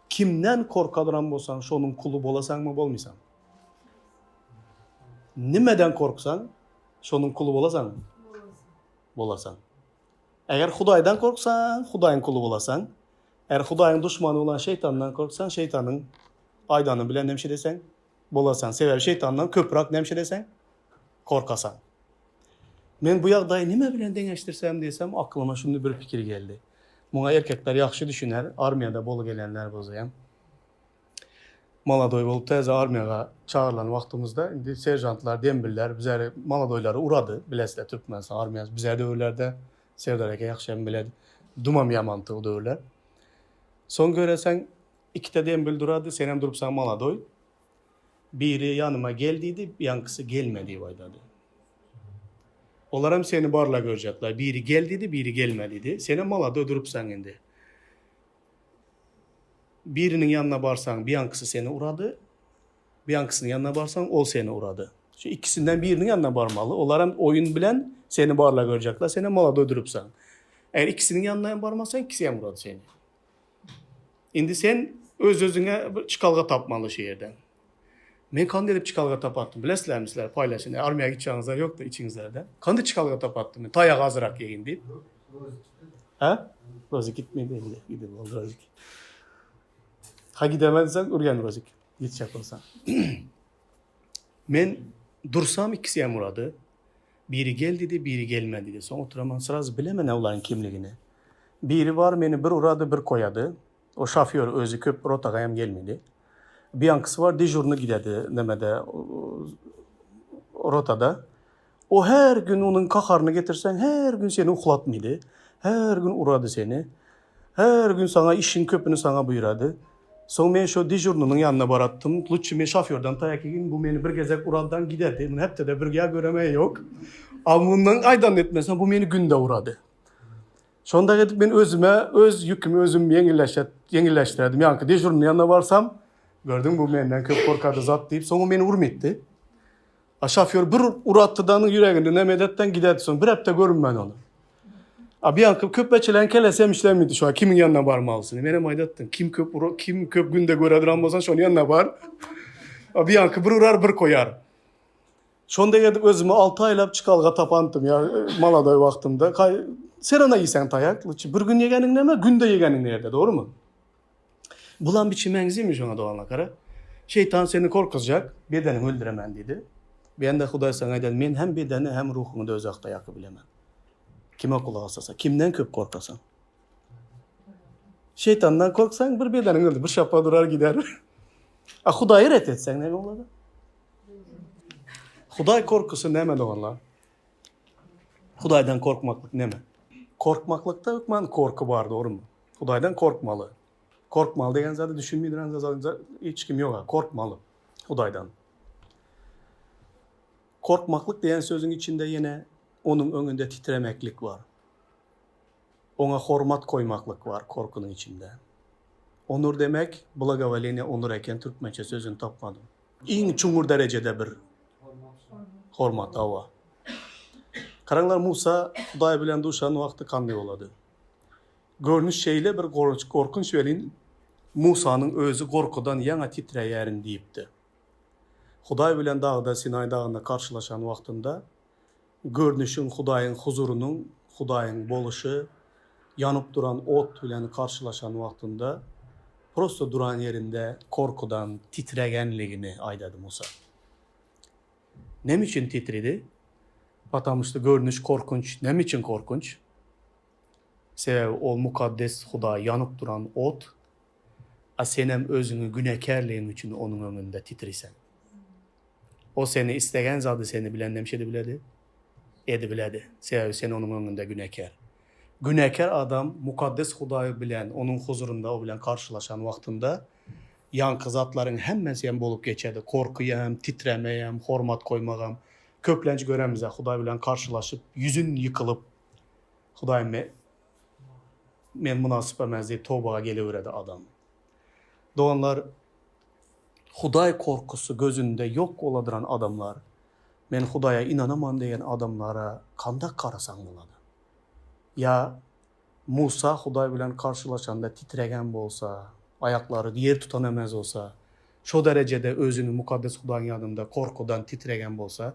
Kimden korkadıran bolsan, şonun kulu bolasan mı bolmaysan? Nimeden korksan, şonun kulu bolasan mı? Bolasan. Eğer Hudaydan korksan, Hudayın kulu bolasan. Eğer Hudayın düşmanı olan şeytandan korksan, şeytanın aydanı bilen nemşe desen, bolasan. Sever şeytandan köprak nemşe desen, korkasan. Men bu yağdayı nime bilen deneştirsem desem, aklıma şimdi bir fikir geldi. Buna erkekler yaxşı düşüner, armiyada bolu gelenler bozayam. Maladoy bolup teze armiyaga çağırılan vaxtımızda indi serjantlar, dembirler bizleri maladoyları uradı. Bilesler Türkmenistan armiyası bizler dövrlerde sevdareke yaxşı biledi. Dumam yamantı o dövrler. Son göresen ikide dembil duradı, senem durupsan maladoy. Biri yanıma geldiydi, yankısı gelmedi vaydadı. Olaram seni barla görecekler. Biri geldiydi, biri gelmediydi. Senem maladoy durupsan indi. Birinin yanına barsan bir yankısı seni uradı. Bir yankısının yanına barsan o seni uğradı. Şu ikisinden birinin yanına barmalı. Onlar hem oyun bilen seni barla görecekler. Seni mala dödürüpsen. Eğer ikisinin yanına barmazsan ikisi hem uğradı seni. Şimdi sen öz-özüne çıkalga tapmalı şehirden. Men kandı edip çıkalga tapattım. Bilesizler misler paylaşın. Armaya gideceğinizler yok da içinizlerde. Kandı çıkalga tapattım. Tayak azırak yiyin deyip. Ha? Rozik gitmedi. Gidip oldu Rozik. Ha gidemezsen urgen Rozik. Gidecek olsan. Men dursam ikisi hem uğradı. Biri gel dedi, biri gelmedi dedi. Son oturamam sırası bilemem ne onların kimliğini. Biri var beni bir uğradı, bir koyadı. O şoför özü köp rotaga hem gelmedi. Bir yankısı var dijurunu giderdi demede rotada. O her gün onun kaharını getirsen her gün seni uhlatmıydı. Her gün uğradı seni. Her gün sana işin köpünü sana buyuradı. Son ben şu dijurnunun yanına barattım. Lütçü men şoförden tayak yiyin. Bu beni bir gezek uradan giderdi. Bunu hep de bir gel göremeye yok. Ama bundan aydan etmesen bu beni günde uğradı. Sonunda gidip ben öz yükümü özüm yengilleştirdim. Yankı dijurnun yanına varsam gördüm bu benden köp korkadı zat deyip sonra beni vurmetti. Şoför bir urattıdanın yüreğinde nemedetten giderdi sonra. Bir hep de görün ben onu. Bir yankı köpbeçilen kelesem işlemiydi şu an. Kimin yanına varmalısın? Benim aydattım. Kim köp günde göredir almazsan şu an yanına var. Bir yankı bir uğrar bir koyar. Şonda gidip özümü 6 aylap çıkalga tapantım ya Maladay vaxtımda. Serana yiysen tayak. Bir gün yegenin neme, günde yegenin nerede, doğru mu? Bulan biçimengiziymiş ona doğanla kara. Şeytan seni korkutacak, bedenini öldüremen dedi. Ben de Huday sana dedim, men hem bedeni hem ruhunu da özakta yakı bilemem. Kime kulak asasa, kimden köp korkasan? Şeytandan korksan bir bedenin öldü, bir şapa durar gider. Huday'ı ret etsen ne oladı? Huday korkusu neme doğanlar? Huday'dan korkmaklık neme? Korkmaklıkta hükmen korku var, doğru mu? Huday'dan korkmalı. Korkmalı degen zaten düşünmeyidir, zaten hiç kim yok. Korkmalı Huday'dan. Korkmaklık diyen sözün içinde yine onun önünde titremeklik var. Ona hormat koymaklık var korkunun içinde. Onur demek, blagavalene onur eken Türkmençe sözünü tapmadım. En çungur derecede bir hormat hava. Karanlar Musa, Huday bilen duşanın vakti kanlı oladı. Görünüş şeyle bir korkunç velin Musa'nın özü korkudan yana titreyerin deyipti. Huday bilen dağda, Sinay dağında karşılaşan vaktinde görünüşün Huday'ın huzurunun, Huday'ın boluşu, yanıp duran ot bilen karşılaşan vaktinde prosto duran yerinde korkudan titregenliğini aydadı Musa. Ne için titredi? Patamıştı görünüş korkunç. Ne için korkunç? Sebep o mukaddes Huday yanıp duran ot, senem özünü günekerliğin için onun önünde titrisen. O seni istegen zadı seni bilen demşedi biledi. Edi biledi. Sebep seni onun önünde güneker. Güneker adam mukaddes Huday'ı bilen, onun huzurunda o bilen karşılaşan vaktinde yankı zatların hemmesi bolup geçedi. Korkuyam, titremeyem, hormat koymagam. Köplenç göremize Huday bilen karşılaşıp, yüzün yıkılıp Huday men münasip emez deyip tövbaga geliveredi adam. Doğanlar Huday korkusu gözünde yok oladıran adamlar, men Huday'a inanamam diyen adamlara kandak karasan buladı. Ya Musa Huday bilen karşılaşanda titregen bolsa, ayakları yer tutanemez olsa, şu derecede özünü mukaddes Huday'ın yanında korkudan titregen bolsa,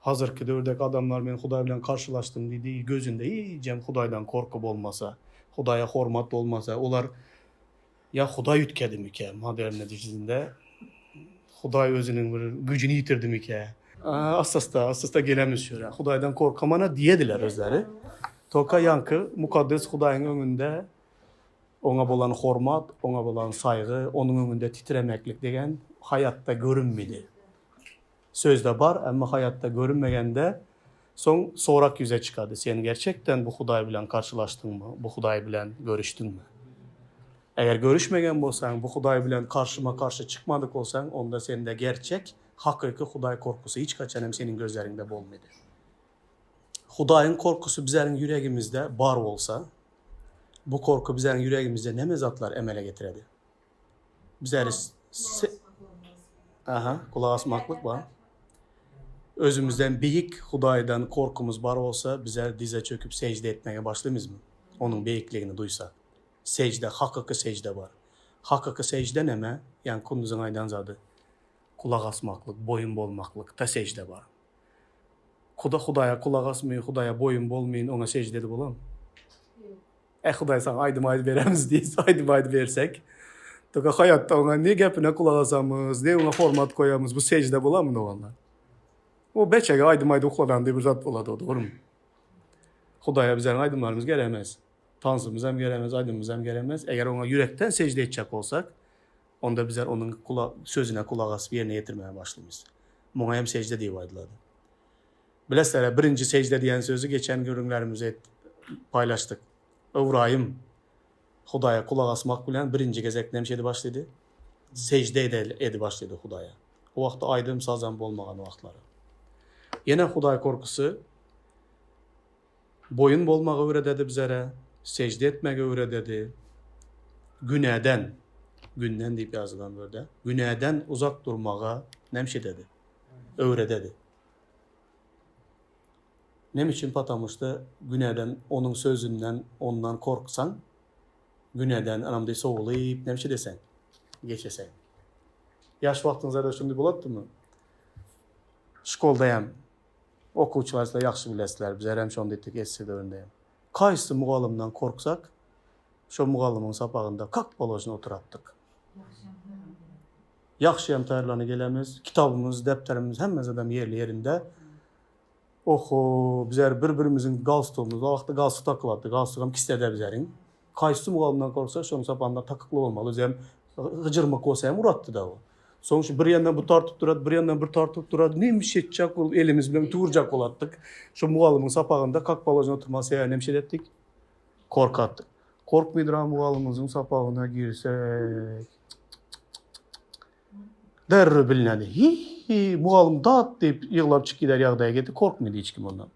hazırki dövdek adamlar men Huday bilen karşılaştım dediği gözünde iyicem Huday'dan korku olmasa, Huday'a hormat olmasa, olar ya Huday yütkedi mi ki modern neticesinde, Huday özünün bir gücünü yitirdi mi ki? Asasta gelemiz şöyle. Huday'dan korkamana diyediler özleri. Toka yankı mukaddes Huday'ın önünde ona bolan hormat, ona bolan saygı, onun önünde titremeklik degen hayatta görünmedi. Sözde var ama hayatta görünmegende sorak yüze çıkardı. Sen gerçekten bu Huday bilen karşılaştın mı? Bu Huday bilen görüştün mü? Eğer görüşmegen bolsan, bu Huday bilen karşıma karşı çıkmadık olsan, onda sende gerçek, hakiki Huday korkusu hiç kaçanem senin gözlerinde bolmadı. Huday'ın korkusu bizlerin yüreğimizde var olsa, bu korku bizlerin yüreğimizde ne mezatlar emele getiredi? Bizleri Aha, kulak asmaklık var. Özümüzden büyük Hudaydan korkumuz var olsa bizler dize çöküp secde etmeye başlamayız mı? Onun büyüklüğünü duysak. Secde, hakiki secde var. Hakiki secde neme? Yani kunduzun aydan zadı. Kulak asmaklık, boyun bolmaklık da secde var. Hudaya kulak asmayın, Hudaya boyun bolmayın, ona secde edip olalım. Huday sana aydım aydı veremiz deyiz, aydım aydı versek. Toka hayatta ona ne gepine kulak asamız, ne ona format koyamız, bu secde bola mı olanlar? O beçege aydım aydı okulandığı bir zat boladı o, doğru mu? Hudaya bizden aydımlarımız gelemez. Tansımız hem gelemez, aydımımız hem gelemez. Eğer ona yürekten secde edecek olsak, onda bizler onun sözüne kulak asıp yerine getirmeye başlamayız. Buna hem secde diye vaydıladı. Bilesler, birinci secde diyen sözü geçen görünlerimize paylaştık. İbrahim Hudaya kulak asmak bilen birinci gezek nemşedi başladı. Secde edi başladı Hudaya. O vaxtda aydım sazan bolmağan vaxtları. Yine Huday korkusu boyun bolmağı öğretedi bizlere, secde etmeyi öğretedi. Günden deyip yazılan böyle. Güneyden uzak durmağa nemşi dedi. Öğretedi. Ne için patamıştı? Güneyden onun sözünden ondan korksan, güneyden anamda soğulayıp nemşi desen, geçesen. Yaş vaxtınızda da şimdi buladı mı? Şkoldayam. Okuçularla yaxşı biləsizlər. Bizə həmişə onu etdik, etsi dövründəyəm. Qaysı muğalımdan korksak, şu muğalımın sapağında kak balojuna oturatdık. Yaxşı yemtayarlarını gelemiz, kitabımız, dəftərimiz, həmməz adam yerli yerində. Oxo, bizlər bir-birimizin qalstıqımız, o vaxtda qalstıq takıladı, qalstıqım kistədə bizlərin. Qaysı muğalımdan korksak, şunun sapağında takıqlı olmalı. Özəm, hıcırmaq olsayım, uratdı da o. Sonuçta bir yandan bu tartıp duradı, bir yandan bir tartıp duradı. Neymiş edecek, elimiz bilen tuğurcak olattık. Şu muğalımın sapağında kak balojuna oturması yani nemşet ettik. Korkattık. Korkmaydıran muğalımızın sapağına girsek. Derri bilinedi. Hi, muğalım dağıt deyip yığılap çık gider yağdaya gitti. Korkmaydı hiç kim ondan.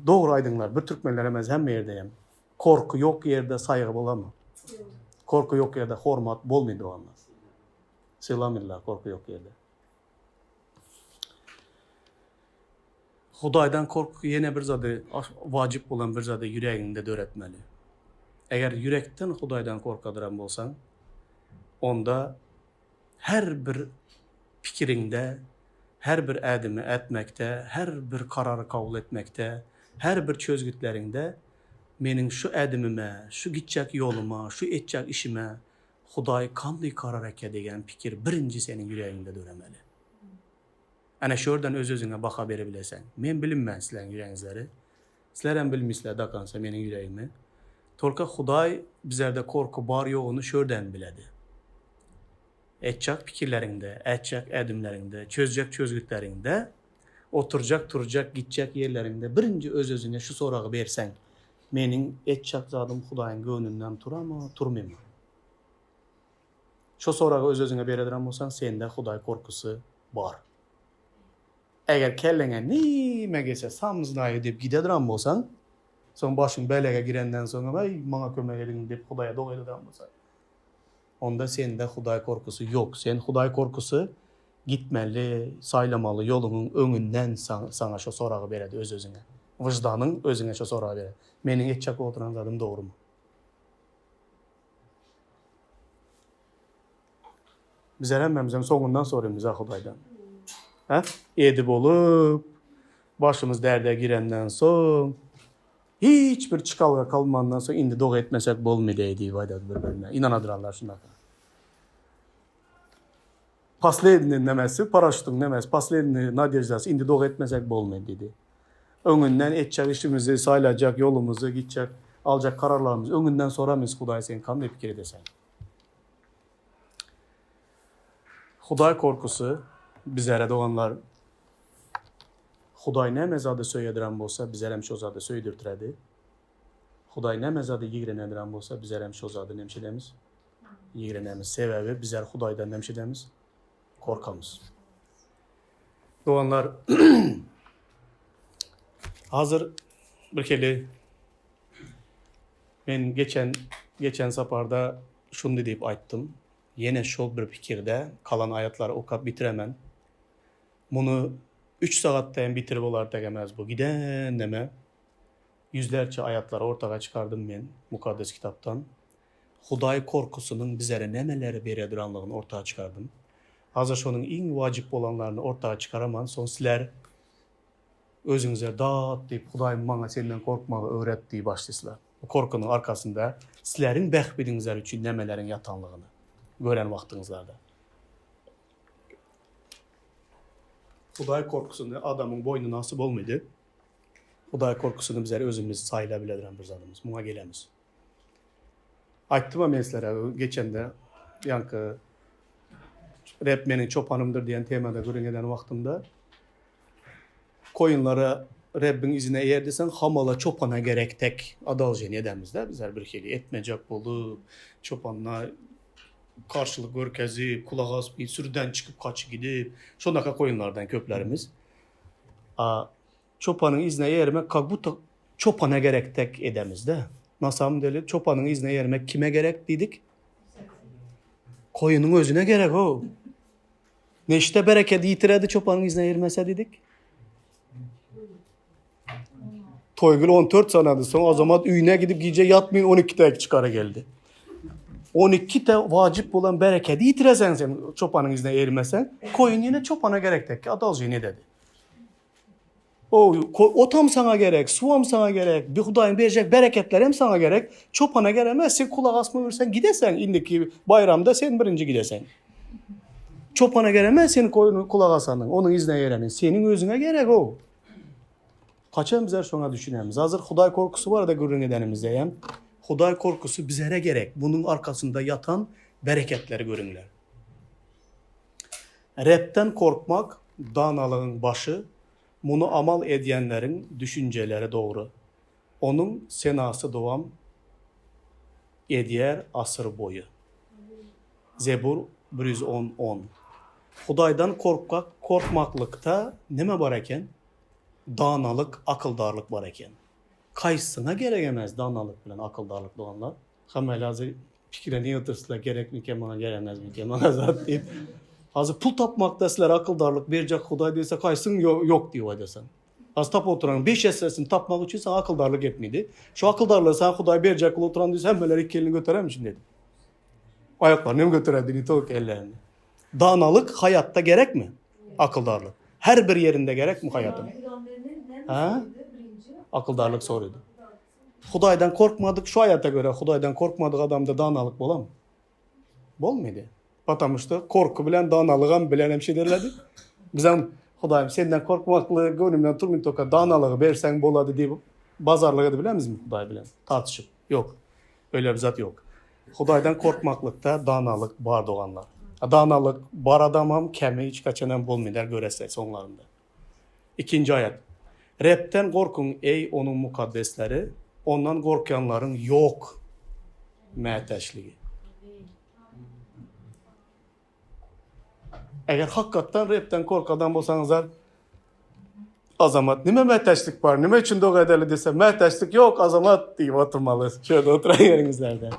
Doğru aydınlar, bir Türkmenler emez hem yerdeyim. Korku yok yerde saygı olamaz. Korku yok yerde hormat bolmaydı o anlar. Sığlamırlar korku yok yerde. Hudaydan korku yine bir zadı vacip olan bir zadı yüreğinde de öğretmeli. Eğer yürekten Hudaydan korkadıran bolsan, onda her bir fikirinde, her bir adımı etmekte, her bir kararı kabul etmekte, her bir çözgütlerinde menin şu adımıma, şu gidecek yoluma, şu edecek işime Huday kanday karar eke degen fikir birinci senin yüreğinde dönemeli. Ana şuradan öz-özüne baka verebilesen. Men bilinmez sizlerin yüreğinizleri. Sizler hem bilmişler dakansa menin yüreğimi. Tolka Huday bizlerde korku bar yoğunu şuradan biledi. Edecek fikirlerinde, edecek adımlarında, çözecek çözgütlerinde, oturacak, duracak, gidecek yerlerinde birinci öz-özüne şu sorağı versen, menin edecek zadım Hudayın gönlünden turamı, turmayayım mı? Şu sorağı öz-özüne berediren olsan, sende Huday korkusu var. Eğer kellene nime gelse samızdayı deyip gidediren olsan, son başın belege girenden sonra vay bana kömek edin deyip Hudaya doğru ediren olsan. Onda sende Huday korkusu yok. Sen Huday korkusu gitmeli, saylamalı yolunun önünden sana şu sorağı beredi öz-özüne. Vicdanın özüne şu sorağı beredi. Menin edecek oturan zadım doğru mu? Bizler hemmemizin sonundan sorayım bize Hudaydan. Edip olup, başımız derde girenden son, hiçbir çıkalga kalmandan sonra indi doğu etmesek bolmaydı deyip aydadı birbirine. İnanadıranlar şuna. Pasledini nemesi, paraşütün nemesi, pasledini nadejası indi doğu etmesek bolmaydı dedi. Önünden edecek işimizi, sayılacak yolumuzu, gidecek, alacak kararlarımızı önünden soramayız Huday sen kanday fikir edesen. Huday korkusu bizlere doğanlar Huday ne mezadı söylediren bolsa bizler hem şozadı söydürtüredi. Huday ne mezadı yigrenediren bolsa bizler hem şozadı nemşidemiz. Yigrenemiz sebebi bizler Hudaydan nemşidemiz. Korkamız. Doğanlar hazır bir kere ben geçen saparda şunu deyip ayttım. Yine şol bir fikirde kalan ayetleri okuyup bitiremen. Bunu 3 saatten bitirip olar degemez bu. Giden deme. Yüzlerce ayetleri ortaya çıkardım ben mukaddes kitaptan. Huday korkusunun bizlere nemeleri beredir ortaya çıkardım. Hazır şonun en vacip olanlarını ortaya çıkaraman. Son sizler özünüze dağıt deyip Hudayım bana senden korkmağı öğret diye başlıyorlar. Bu korkunun arkasında sizlerin behbedinizler için nemelerin yatanlığını gören vaktinizlerde. Huday korkusunu adamın boynu nasip olmadı. Huday korkusunu bizlere özümüz sayılabilen bir zadımız. Buna gelemiz. Ayttıma meselelere geçen de yankı rap menin çopanımdır diyen temada görüngen vaktimde koyunlara Rabbin izine eğer desen hamala çopana gerek tek adalcı nedemizde bizler bir kere etmeyecek bolup çopanla karşılık görkezi kulak asmayı sürüden çıkıp kaçı gidip şondaka koyunlardan köplerimiz çopanın izine yermek bu çopana gerek tek edemizde. Nasam deli çopanın izine yermek kime gerek dedik? Koyunun özüne gerek o. Neşte bereket yitiredi çopanın izine yermese dedik. Toygül 14 sanadı sonra o zaman üyüne gidip gece yatmayın 12'de çıkara geldi. 12'de vacip olan bereketi yitiresen sen çopanın izine yermesen koyun yine çopana gerek tek ki adalcı ne dedi. O tam sana gerek, suam sana gerek, bir Hudayın verecek bereketler hem sana gerek. Çopana gelemezsin, kulak asma versen gidesen. İndiki bayramda sen birinci gidesen. Çopana gelemez senin koyunu kulak asanın, onun izne yerenin. Senin özüne gerek o. Kaçan bizler sonra düşünemiz. Hazır Huday korkusu var da görün edenimizde yani. Huday korkusu bizlere gerek. Bunun arkasında yatan bereketleri görünler. Repten korkmak, danalığın başı. Bunu amal edenlerin düşünceleri doğru. Onun senası doğam ediyer asır boyu. Zebur 110-10. Hudaydan korkmaklıkta neme var eken? Danalık, akıldarlık var eken. Kaysına gerekemez danalık bilen akıldarlık doğanlar. Hamel hazır fikirlerini yıtırsılar gerek mi kemana gelemez mi kemana zat deyip. Hazır pul tapmakta sizler akıldarlık verecek Huday deyse kaysın yok diyor desen. Az tap oturan 5 esresini tapmak için sana akıldarlık etmedi. Şu akıldarlığı sen Huday verecek oturan deyse hem böyle iki elini götüremişsin dedi. Ayaklarını mı götürediğini tavuk ellerini. Danalık hayatta gerek mi? Akıldarlık. Her bir yerinde gerek mi hayatın? Ha? Akıldarlık soruydu. Hudaydan korkmadık şu hayata göre Hudaydan korkmadık adamda danalık bola mı? Bol muydu? Batamıştı. Korku bilen danalığın bilen hemşe derlerdi. Bizim Hudayım senden korkmaklı gönlümden turmin toka danalığı versen boladı diye bazarlığı da bilen mi Huday bilen? Tartışıp. Yok. Öyle bir zat yok. Hudaydan korkmaklıkta danalık bar doğanlar. Danalık bar adamam kemi hiç kaçanan bulmaylar görese sonlarında. 2. ayet. Repten korkun ey onun mukaddesleri, ondan korkanların yok məteşliği. Eğer hakikaten repten korkadan bolsanızlar azamat nime məteşlik var, nime için doğru edeli dese məteşlik yok azamat deyip oturmalı. Şöyle oturan yerinizlerde.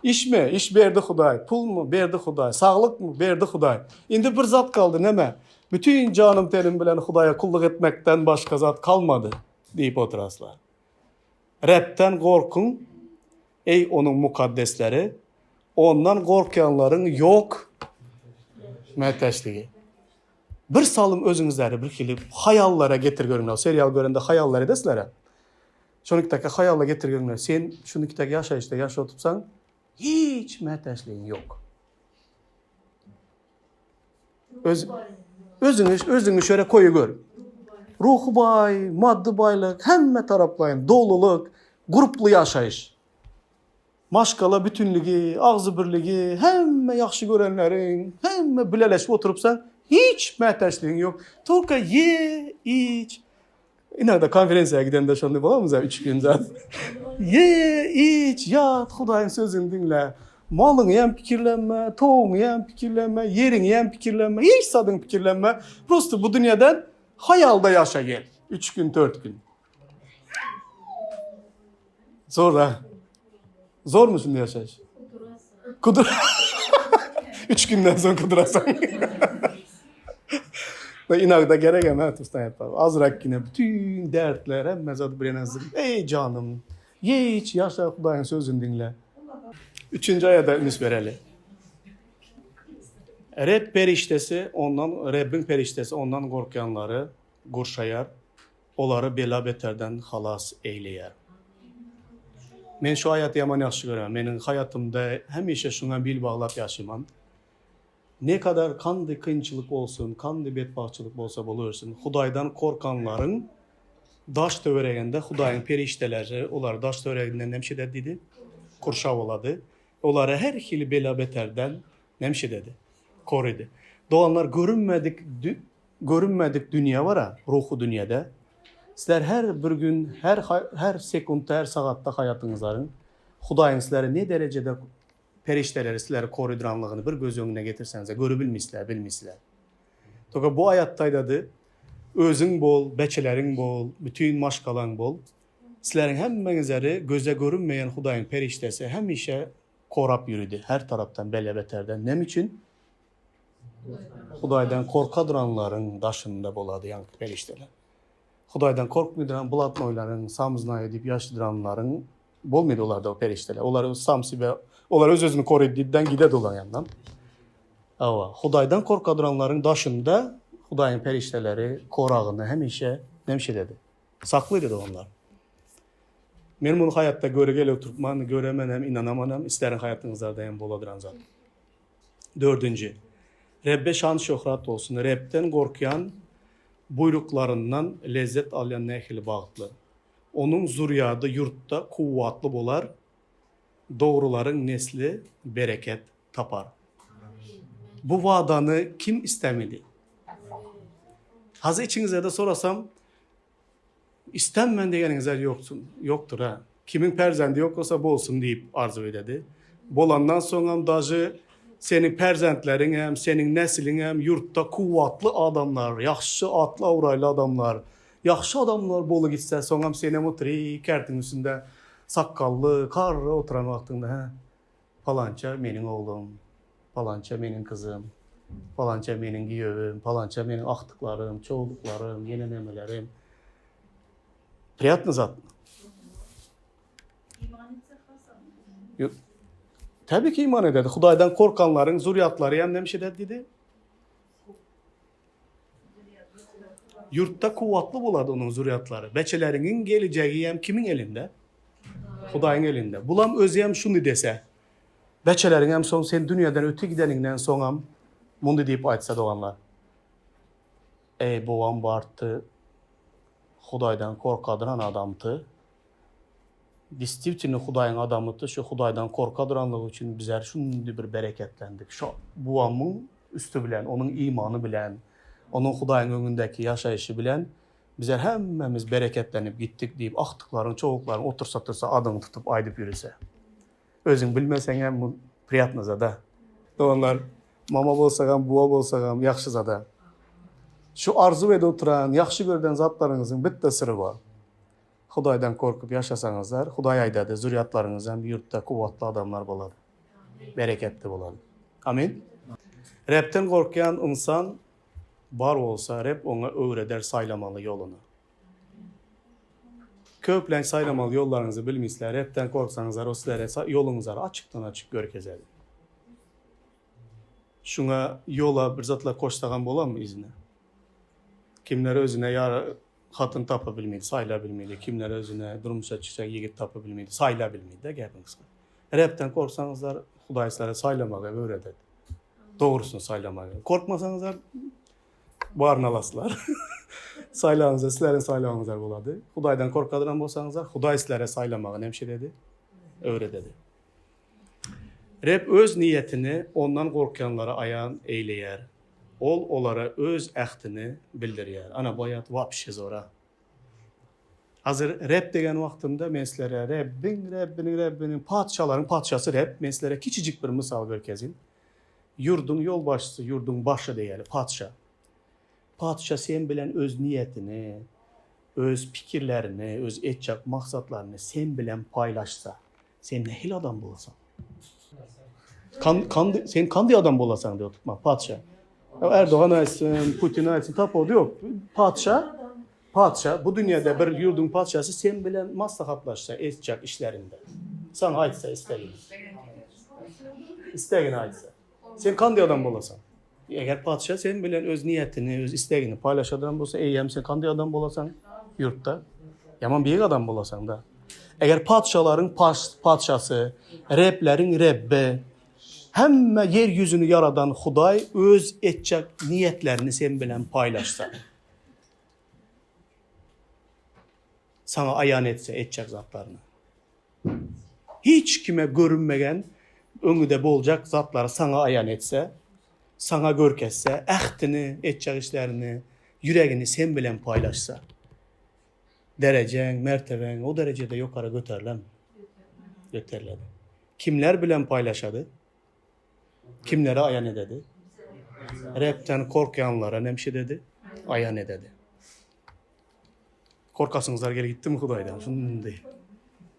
İş mi? İş verdi Huday. Pul mu? Verdi Huday. Sağlık mı? Verdi Huday. İndi bir zat kaldı neme? Bütün canım terim bilen Huday'a kulluk etmekten başka zat kalmadı deyip oturaslar. Repten korkun ey onun mukaddesleri, ondan korkanların yok məteşliği. Bir salım özünüzleri bir kilip hayallara getir görünler. Serial görende hayallar edesilere. Şunuktaki hayalla getir görünler. Sen şunuktaki yaşa otursan hiç məteşliğin yok. Özünü şöyle koyu gör. Ruhu bay, maddi baylık, hemme taraflayın, doluluk, gruplu yaşayış. Maşkala bütünlüğü, ağzı birliği, hemme yaxşı görenlerin, hemme bileleşip oturupsan hiç məteşliğin yok. Toka ye, iç. İnada konferensiyaya giden de şunu bulamız ya 3 gün zaten. Ye, iç, yat, Hudayın sözünü dinle. Malını yem fikirlenme, toğunu yem fikirlenme, yerini yem fikirlenme, hiç sadın fikirlenme. Prosto bu dünyadan hayalda yaşa gel. 3 gün, 4 gün. Zor ha. Zor mu şimdi yaşayış? 3 günden sonra kıdırasan. Ve inakda gerek hemen tutan yapar. Azrak yine bütün dertler hem mezat bir nazır. Ey canım, ye iç, yaşa Hudayın sözünü dinle. 3. ayada ünüs vereli. Rab periştesi ondan, Rabbin periştesi ondan korkanları qurşayar, onları bela beterden xalas eyleyər. Men şu hayatı yaman yaxşı görəm. Menin hayatımda həmişə şuna bil bağlap yaşayman. Ne kadar kandı kıyınçılık olsun, kandı bedbahtçılık olsa bulursun. Hudaydan korkanların daş töveregende Hudayın perişteleri, onlar daş tövereginden nemşe dedi, kurşav oladı. Onları her hili bela beterden nemşe dedi, korudu. Doğanlar görünmedik dünya var ha, ruhu dünyada. Sizler her bir gün, her sekundda, her saatte hayatınızların Hudayın sizleri ne derecede perişteleri sizleri koruduranlığını bir göz önüne getirsenize görebilmişler, bilmişler. Toka bu hayattaydadı, özün bol, beçelerin bol, bütün maşkalan bol. Sizlerin hemmenizleri göze görünmeyen Hudayın periştesi hemişe korap yürüdü. Her taraftan, bele beterden. Nem için? Hudaydan korkadıranların daşında boladı yani perişteler. Hudaydan korkmaydıran, bulatmayların, samızına edip yaşlıdıranların bolmaydı onlarda o perişteler. Onları samsi ve onlar öz-özünü koruyduğundan gided olan yandan. Ava, Hudaydan korkadıranların daşında Hudayın perişteleri korağını hemişe nemşe dedi. Saklıydı da onlar. Benim bunu hayatta görgeli oturtman, göremenem, inanamanam, isterin hayatınızlarda hem boladıran zaten. 4. Rabbe şan şöhrat olsun. Rab'den korkuyan buyruklarından lezzet alayan nehili bağıtlı. Onun zuriyadı yurtta kuvvatlı bolar, doğruların nesli bereket tapar. Bu vadanı kim istemedi? Hazır içinize de sorasam, istenmen degenizler yoktur ha. Kimin perzendi yok olsa bolsun deyip arzu ededi. Bolandan sonra dacı senin perzentlerin hem senin neslin hem yurtta kuvvetli adamlar, yaxşı atlı avraylı adamlar, yaxşı adamlar bolu gitse sonra seni mutri kertin üstünde sakkallı, karlı oturan vaktinde ha. Falanca benim oğlum, falanca benim kızım, falanca benim giyövüm, falanca benim aktıklarım, çoğuluklarım, yenenemelerim. Приятно zat. Tabii ki iman ederdi. Hudaydan korkanların zuriyatları hem demiş dedi. Yurtta kuvvetli buladı onun zuriyatları. Beçelerinin geleceği hem kimin elinde? Hudayın elinde. Bulam özeyem şunu dese. Beçelerin hem son sen dünyadan öte gideninden sonra bunu deyip aytsa doğanlar. Ey babam bartı. Hudaydan korkadıran adamdı. Distivtini Hudayın adamıdı. Şu Hudaydan korkadıranlığı için bizler şunu bir bereketlendik. Şu babamın üstü bilen, onun imanı bilen, onun Hudayın önündeki yaşayışı bilen bizler hemmemiz bereketlenip gittik deyip aktıkların, çoğukların otursa adını tutup aydıp yürüse. Özün bilmesen hem bu priyatnı zada. Onlar mama bolsagam, buva bolsagam, yaxşı zada. Şu arzu ede oturan, yaxşı görden zatlarınızın bitti sırrı var. Hudaydan korkup yaşasanızlar, Huday aydadı, zürriyatlarınızdan bir yurtta kuvvetli adamlar boladı. Bereketli boladı. Amin. Rab'den korkayan insan var olsa Rab ona öğreder saylamalı yolunu. Köplen saylamalı yollarınızı bilmişler. Rab'den korksanızlar o sizlere yolunuzları açıktan açık görkezedi. Şuna yola bir zatla koştagan bolan mı izine? Kimler özüne yar hatın tapabilmeydi, sayılabilmeydi. Kimler özüne durumuşa çıkacak yigit tapabilmeydi, sayılabilmeydi de gelin kısmı. Rab'den korksanızlar Hudayslara saylamalı öğreder. Doğrusunu saylamalı. Korkmasanızlar barnalasılar. Saylağınızda, sizlerin saylağınızlar boladı. Hudaydan korkadıran bolsanızlar, Huday sizlere saylamağı nemşe dedi, öğre dedi. Rab öz niyetini ondan korkanlara ayağın eyleyer. Onlara öz əhdini bildiriyer. Ana bu hayat vapşi zora. Hazır Rab degen vaxtımda men sizlere Rabbinin padişaların padişası Rab, men sizlere kiçicik bir misal görkezin. Yurdun yol başçısı, yurdun başı deyeli, padişah. Padişah sen bilen öz niyetini, öz fikirlerini, öz etcek maksatlarını sen bilen paylaşsa, sen nehil adam bulsan. Sen kandy adam bolasan diyor tutma padşah. Erdoğan aytsın, Putin aytsın tap oldu yok. Padşah bu dünyada bir yurdun padşahı sen bilen maslahatlaşsa etcek işlerinde. Sana aytsa istegini aytsa. Sen kandy adam bolasan. Eğer padşah sen bilen öz niyetini, öz istegini paylaşadan bolsa, eyyem sen kandy adam bolasan yurtta. Yaman büyük adam bolasan da. Eğer padşaların padşası, Reblerin Rebbi, hemme yeryüzünü yaradan Huday öz etcek niyetlerini sen bilen paylaşsa. Sana ayan etse etcek zatlarını. Hiç kime görünmegen önüde bolacak zatları sana ayan etse, sana görketse, ehtini, etcek işlerini, yüreğini sen bilen paylaşsa. Derecen, merteben o derecede yukarı götürledi. Kimler bilen paylaşadı? Kimlere ayan ededi? Repten korkayanlara nemşi dedi, ayan ededi. Korkasınızlar gel gitti mi Hudaydan? Şunu değil.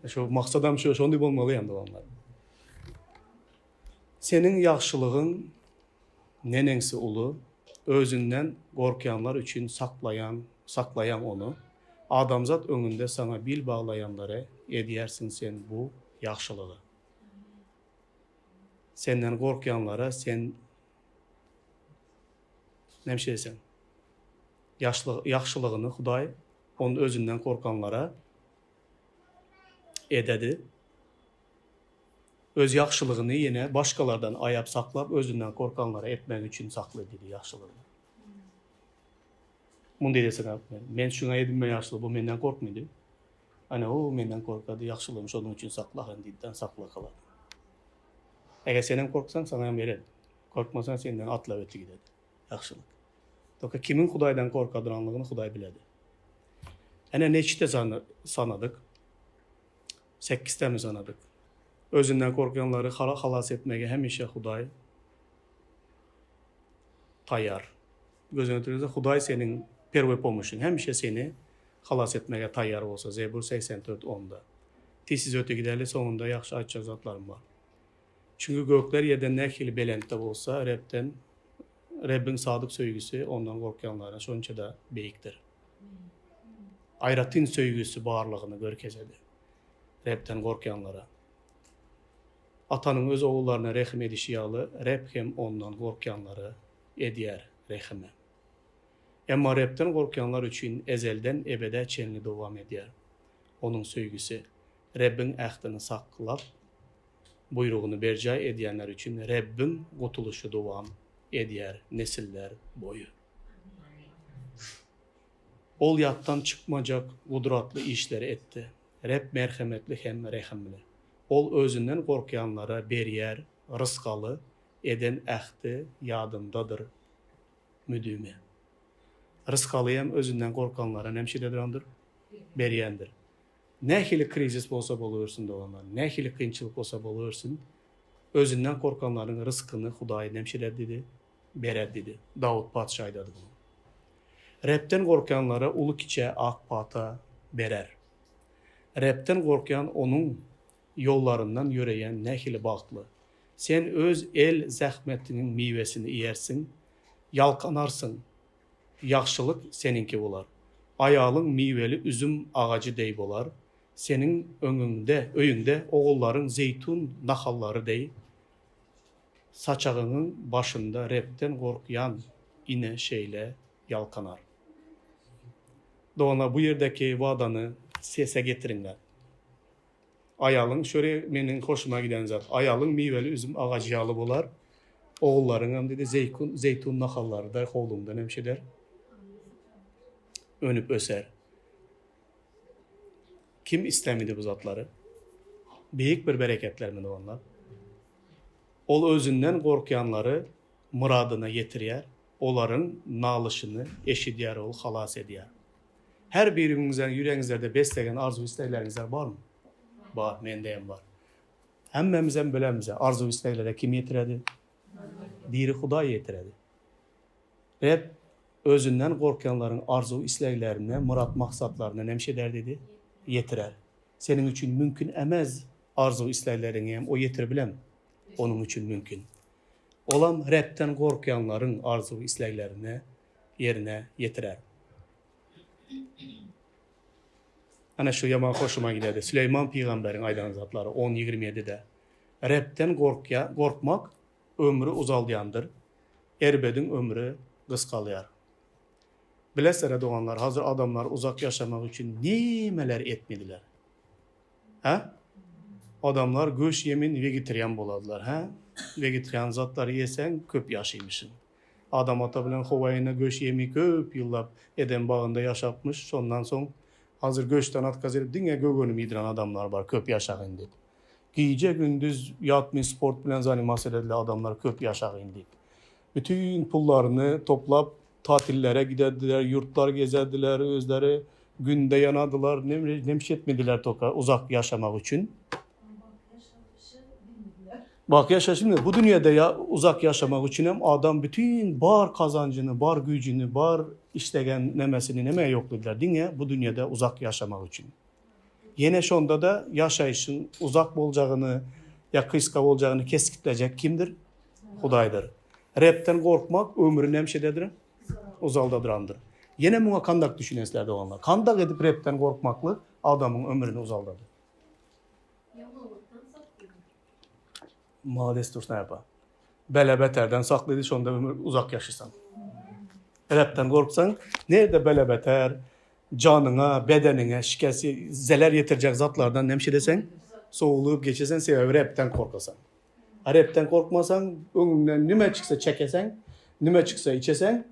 Şu maksadam şu, şunu olmalı yandı onlar. Senin yaxşılığın nenensi ulu, özünden korkayanlar için saklayan onu. Adamzat önünde sana bil bağlayanlara ediyersin sen bu yaxşılığı. Senden korkayanlara sen nemşeysen. Yaxşılığını Huday onun özünden korkanlara ededi. Öz yaxşılığını yine başkalardan ayap saklap özünden korkanlara etmek için saklı dedi yaxşılığını. Bunu desin abi. Men şuna edinme yaxşılığı, bu menden korkmaydı. Hani o menden korkadı, yaxşılığımış onun için saklağın deyden sakla kalar. Eğer senden korksan sana hem verir. Korkmasan senden atla ötü gider. Yaxşılık. Doka kimin Hudaydan korkadıranlığını Huday biledi. Ene neçte sanadık? 8'te mi sanadık? Özünden korkanları halas etmeye hemişe Huday tayyar. Gözünü türüzde Huday senin perve pomuşun. Hemişe seni halas etmeye tayyar olsa. Zebur 84:10'da. Tisiz öte giderli sonunda yaxşı açacak zatlarım var. Çünkü gökler yerden nekili belentde olsa Rabbin sadık söygüsü ondan korkanların şonça da beyiktir. Ayratın söygüsü bağırlığını görkezedi. Rab'den korkanlara. Atanın öz oğullarına rehim edişiyalı, Rab hem ondan korkanları ediyer rehime. Ama Rab'den korkanlar için ezelden ebede çenli devam ediyor. Onun söygüsü Rabbin əhdini saklap, buyruğunu bercay ediyenler için Rabbin qutuluşu devam ediyor nesiller boyu. Ol yattan çıkmayacak kudratlı işleri etti. Rab merhametli hem rehimli. Ol özünden korkayanlara beriyer, rızkalı, eden ähdi yadındadır müdüme. Rızkalıyam özünden korkanlara nemşidedir, beriyendir. Ne hili krizis olsa bolursun da onlar, ne hili kıyınçılık olsa bolursun, özünden korkanların rızkını Hudayi nemşider dedi, berer dedi. Davud Padşah dedi bunu. Rab'den korkanlara ulu kiçe ak pata berer. Rab'den korkan onun yollarından yöreyen nehili bağlı. Sen öz el zahmetinin meyvesini yersin, yalkanarsın. Yaxşılık seninki olar. Ayağın meyveli üzüm ağacı deyip olar. Senin öyünde oğulların zeytun nahalları deyip, saçağının başında Rab'den korkayan ine şeyle yalkanar. Doğana bu yerdeki vadanı sese getirinler. Ayalın, şöyle benim hoşuma giden zat, ayalın meyveli üzüm ağacı yalı bolar. Oğulların hem dedi zeytun nahalları da oğlumdan hemşeder. Önüp öser. Kim istemedi bu zatları? Büyük bir bereketler mi onlar? Ol özünden korkayanları muradına getiriyer. Onların nalışını eşidiyer ol, halas ediyer. Her birinizden yüreğinizlerde beslegen arzu istekleriniz var mı? Var, mendeyim var. Hemmemizden bölemize arzu isteklere kim yetiredi? Diri Huday yetiredi. Rab özünden korkanların arzu isteklerine, murat maksatlarına nemşeder dedi, yetirer. Senin için mümkün emez arzu isteklerini hem o yetirebilem. onun üçün mümkün. Olam repten korkuyanların arzu isteklerini yerine getirer. Ana şu yaman hoşuma giderdi. Süleyman Peygamber'in aydan zatları 10-27'de. Repten korkmak ömrü uzaldıyandır. Erbedin ömrü kıskalıyar. Bilesere doğanlar, hazır adamlar uzak yaşamak için nimeler etmediler. Ha? Adamlar göç yemin vegetarian boladılar. Ha? Vegetarian zatları yesen köp yaşaymışsın. Adam ata bilen hovayına göç yemi köp yıllap eden bağında yaşapmış. Ondan son hazır göçten atkaz edip dinge gögönüm yediren adamlar var köp yaşayın deyip. Giyce gündüz yatmış sport bilen zanimas edildi adamlar köp yaşayın deyip. Bütün pullarını toplap tatillere giderdiler, yurtlar gezerdiler, özleri günde yanadılar, nemşetmediler toka uzak yaşamak için. Bak yaşa şimdi bu dünyada ya uzak yaşamak için hem adam bütün bar kazancını, bar gücünü, bar istegen nemesini nemeye yokladılar. Dinle bu dünyada uzak yaşamak için. Yine şonda da yaşayışın uzak olacağını ya kıska olacağını keskitleyecek kimdir? Hudaydır. Repten korkmak ömrünü hemşededir, uzaldadırandır. Yine buna kandak düşünesler doğanlar. Kandak edip repten korkmaklı adamın ömrünü uzaldadır. Mades dursun yapar. Bele beterden saklıydı şonda ömür uzak yaşırsan. Repten korksan nerede bele beter canına, bedenine, şikesi, zeler yetirecek zatlardan nemşe desen soğulup geçesen sebebi repten korkasan. Repten korkmasan önünden nüme çıksa çekesen, nüme çıksa içesen,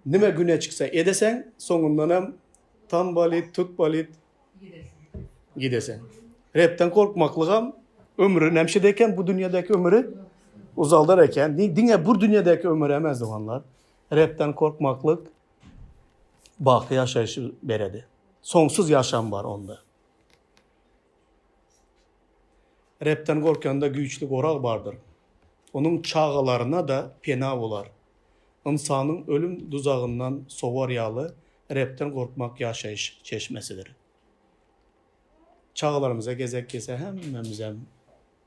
nüme güne çıksa edesen sonundan hem tam balit, tut balit gidesen. Repten korkmaklığa ömrü nemşedeyken bu dünyadaki ömrü uzaldarken, dinle bu dünyadaki ömrü emez doğanlar. Repten korkmaklık bakı yaşayışı beredi. Sonsuz yaşam var onda. Repten korkanda güçlü oral vardır. Onun çağalarına da pena olar. İnsanın ölüm tuzağından sovar yağlı repten korkmak yaşayış çeşmesidir. Çağalarımıza gezek kese hemmemize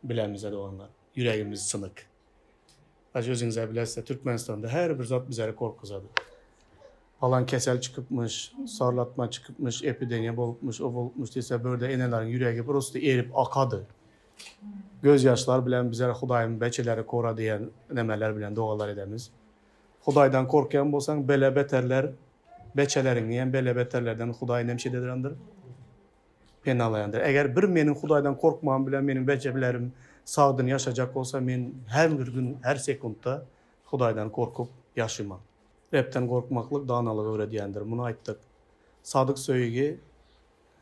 bilemize doğanlar. Yüreğimiz sınık. Acı özünüze bilirse Türkmenistan'da her bir zat bizleri korkuzadı. Falan kesel çıkıpmış, sarlatma çıkıpmış, epidemiye bolupmuş, o bolupmuş dese böyle enelerin yüreği prosto erip akadı. Gözyaşlar bilen bizlere Hudayın beçeleri kora diyen nemeler bilen dualar edemiz. Hudaydan korkayan bolsan bele beterler, beçelerin diyen bele beterlerden Huday nemşededir. Penalayandır. Eğer bir menin Hudaydan korkmağım bilen benim beçelerim sağdın yaşayacak olsa men her bir gün, her sekundda Hudaydan korkup yaşamam. Repten korkmaklık dağınalığı öğrediyendir. Bunu ayttık. Sadık söylegi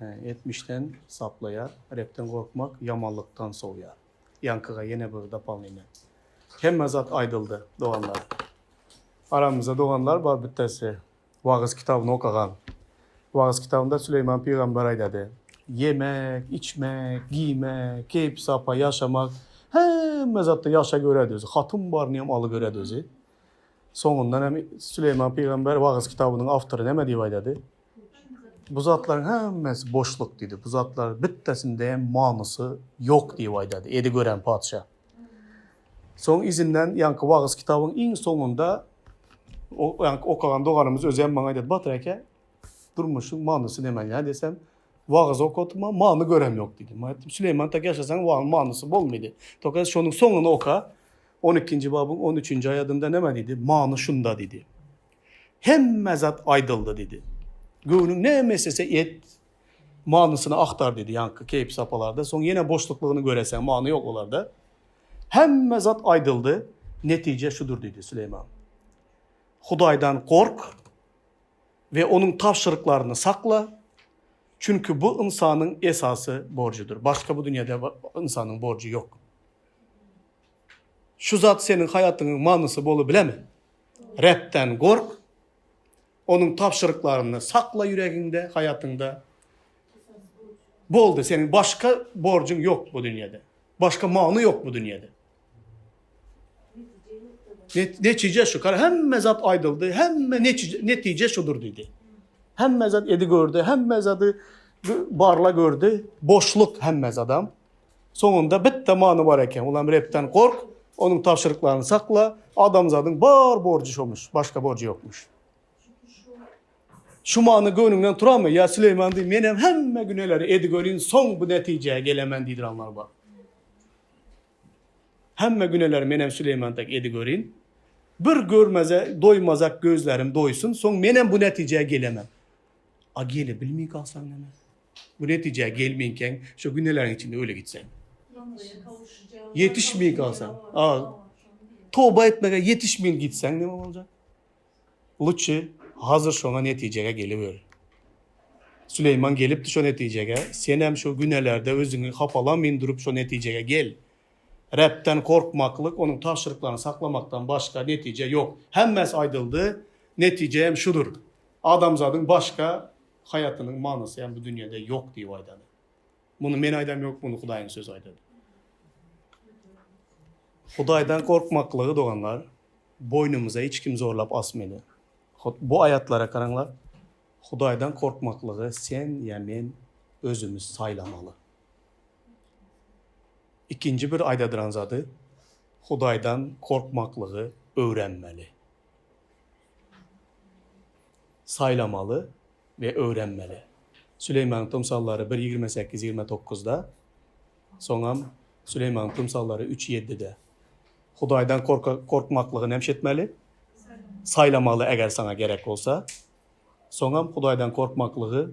70'ten saplayar. Repten korkmak yamanlıktan soğuyar. Yankıga yine burada palnine. Hem zat aydıldı doğanlar. Aramızda doğanlar var bütesi. Vağız kitabını okuyan. Vağız kitabında Süleyman Peygamber aydadı. Yemek, içmek, giymek, keyif sapa yaşamak. Hem zatta yaşa göre düzü. Hatun var niyem alı göre düzü. Sonundan hem Süleyman Peygamber Vağız kitabının avtarı ne diye aydadı? Bu zatların hemmesi boşluk dedi. Bu zatlar bittesinde manısı yok diye aydadı. Edi gören padişah. Son izinden yankı Vağız kitabının en sonunda okuyan doğanımız özen bana aydadı. Batırake durmuşun manısı demen ya desem Vağız okutma manı gören yok dedi. Süleyman tak yaşasan manısı bol muydu? Tokas şunun sonunu oka. 12. babın 13. ayadında ne dedi? Manı şunda dedi. Hem mezat aydıldı dedi. Göğünün ne meselesi et manısını aktar dedi yankı keyif sapalarda. Son yine boşlukluğunu göresen manı yok olarda. Hem mezat aydıldı. Netice şudur dedi Süleyman. Hudaydan kork ve onun tavşırıklarını sakla. Çünkü bu insanın esası borcudur. Başka bu dünyada insanın borcu yok. Şu zat senin hayatının manısı bolu bile mi? Repten kork. Onun tavşırıklarını sakla yüreğinde, hayatında. Bu oldu. Senin başka borcun yok bu dünyada. Başka manı yok bu dünyada. Netice şu. Hem mezat aydıldı, hem netice şudur dedi. Hem mezat edi gördü, hem mezadı barla gördü. Boşluk hem mezadam. Sonunda bitta manı var eken. Ulan repten kork, onun tavşırıklarını sakla, adamzadın bar borcu şomuş, başka borcu yokmuş. Şu manı gönlünden turan mı? Ya Süleyman değil, menem hemme güneleri edi görün, son bu neticeye gelemen didir anlar bak. Hemme güneleri menem Süleyman'dak edi görün, bir görmeze, doymazak gözlerim doysun, son menem bu neticeye gelemem. A gele bilmeyi kalsan neme. Bu neticeye gelmeyinken şu günelerin içinde öyle gitsen. Yetişmeyi kalsan. Tövbe etmeye yetişmeyin gitsen ne olacak? Lütçü hazır şuna neticeye geliver. Süleyman gelip de şu neticeye, senem şu günelerde özünü hapalamayın durup şu neticeye gel. Repten korkmaklık, onun taşırıklarını saklamaktan başka netice yok. Hemmes aydıldı, neticem şudur. Adamzadın başka hayatının manası yani bu dünyada yok diye aydadı. Bunu men aydam yok, bunu Hudayın söz aydadı. Hudaydan korkmaklığı doğanlar, boynumuza hiç kim zorlap asmaydı. Bu ayatlara karanlar, Hudaydan korkmaklığı sen ya men özümüz saylamalı. İkinci bir aydadıran zadı, Hudaydan korkmaklığı öğrenmeli. Saylamalı ve öğrenmeli. Süleyman'ın tımsalları 1.28-29'da, sonra Süleyman'ın tımsalları 3.7'de. Hudaydan korkmaklığı nemşetmeli, saylamalı eğer sana gerek olsa, sonra Hudaydan korkmaklığı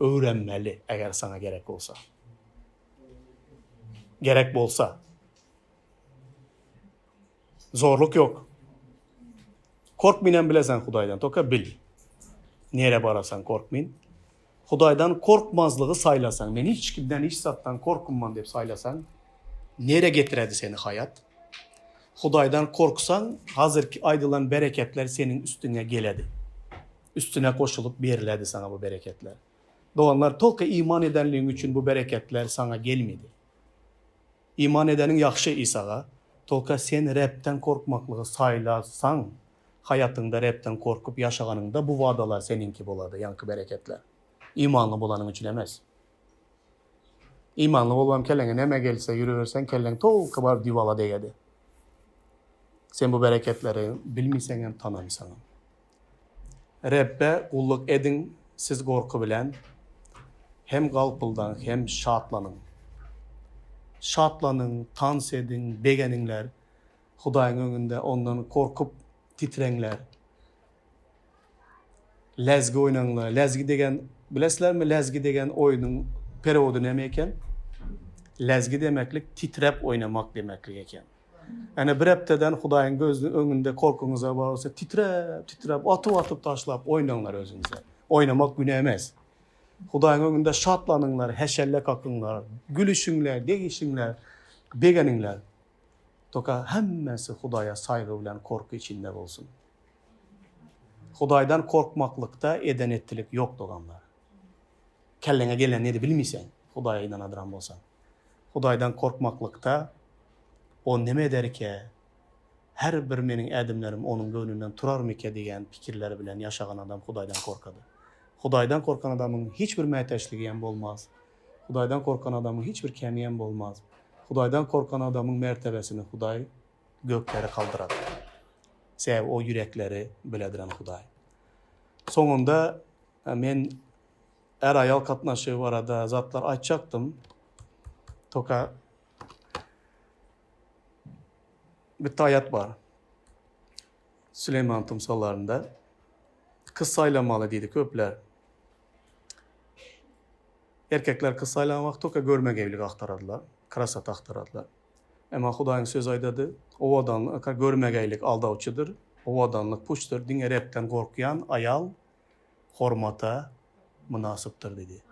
öğrenmeli eğer sana gerek olsa. Gerek bolsa. Zorluk yok. Korkmayın bilesen Hudaydan, toka bil. Nere barasan korkmayın. Hudaydan korkmazlığı saylasan, ben hiç kimden hiç zattan korkunman deyip saylasan, nere getiredi seni hayat? Hudaydan korksan, hazırki aydılan bereketler senin üstüne geledi. Üstüne koşulup veriledi sana bu bereketler. Doğanlar tolka iman edenliğin için bu bereketler sana gelmedi. İman edenin yakşı İsa'ga, tolka sen repten korkmaklığı saylasan, hayatında repten korkup yaşaganında bu vadalar seninki boladı, yankı bereketler. İmanlı bolanın için emez. İmanlı bolan kellenge neme gelse yürüyorsan kelleng tolka var divala deyedi. Sen bu bereketleri bilmiysen hem tanımsan. Rebbe kulluk edin siz korku bilen hem galpıldan hem şatlanın. Şatlanın, tans edin, begeninler. Hudayın önünde ondan korkup titrenler. Lezgi oynanlar. Lezgi degen, bilesler mi lezgi degen oyunun periodu nemeyken? Lezgi demeklik titrep oynamak demeklik eken. Yani bir hepteden Hudayın gözünün önünde korkunuza varsa titrep, atıp taşlap oynanlar özünüze. Oynamak günah emez. Hudayın önünde şatlanınlar, heşelle kakınlar, gülüşünler, değişinler, begeninler. Toka hemmesi Hudaya saygı bilen korku içinde olsun. Hudaydan korkmaklıkta eden ettilik yok doğanlar. Kellene gelen neydi bilmiysen, Hudaya inanadıran bolsan. Hudaydan korkmaklıkta o neme eder ki, her bir menin edimlerim onun gönlünden turar mı ki diyen fikirleri bilen yaşayan adam Hudaydan korkadı. Hudaydan korkan adamın hiçbir mehteşliği olmaz. Hudaydan korkan adamın hiçbir kemiyen olmaz. Hudaydan korkan adamın mertebesini Huday göklere kaldırar. Sev o yürekleri bilediren Huday. Sonunda men er ayal katnaşı var arada zatlar açacaktım. Toka bir ayet var. Süleyman tımsallarında. Kız saylamalı dedi köpler. Erkekler kız saylamak toka görmek evlilik aktaradılar. Karasat aktaradılar. Ama Hudayın söz aydadı. O adanlık görmek evlilik aldavçıdır. O adanlık puştur. Dine repten korkuyan ayal hormata münasiptir dedi.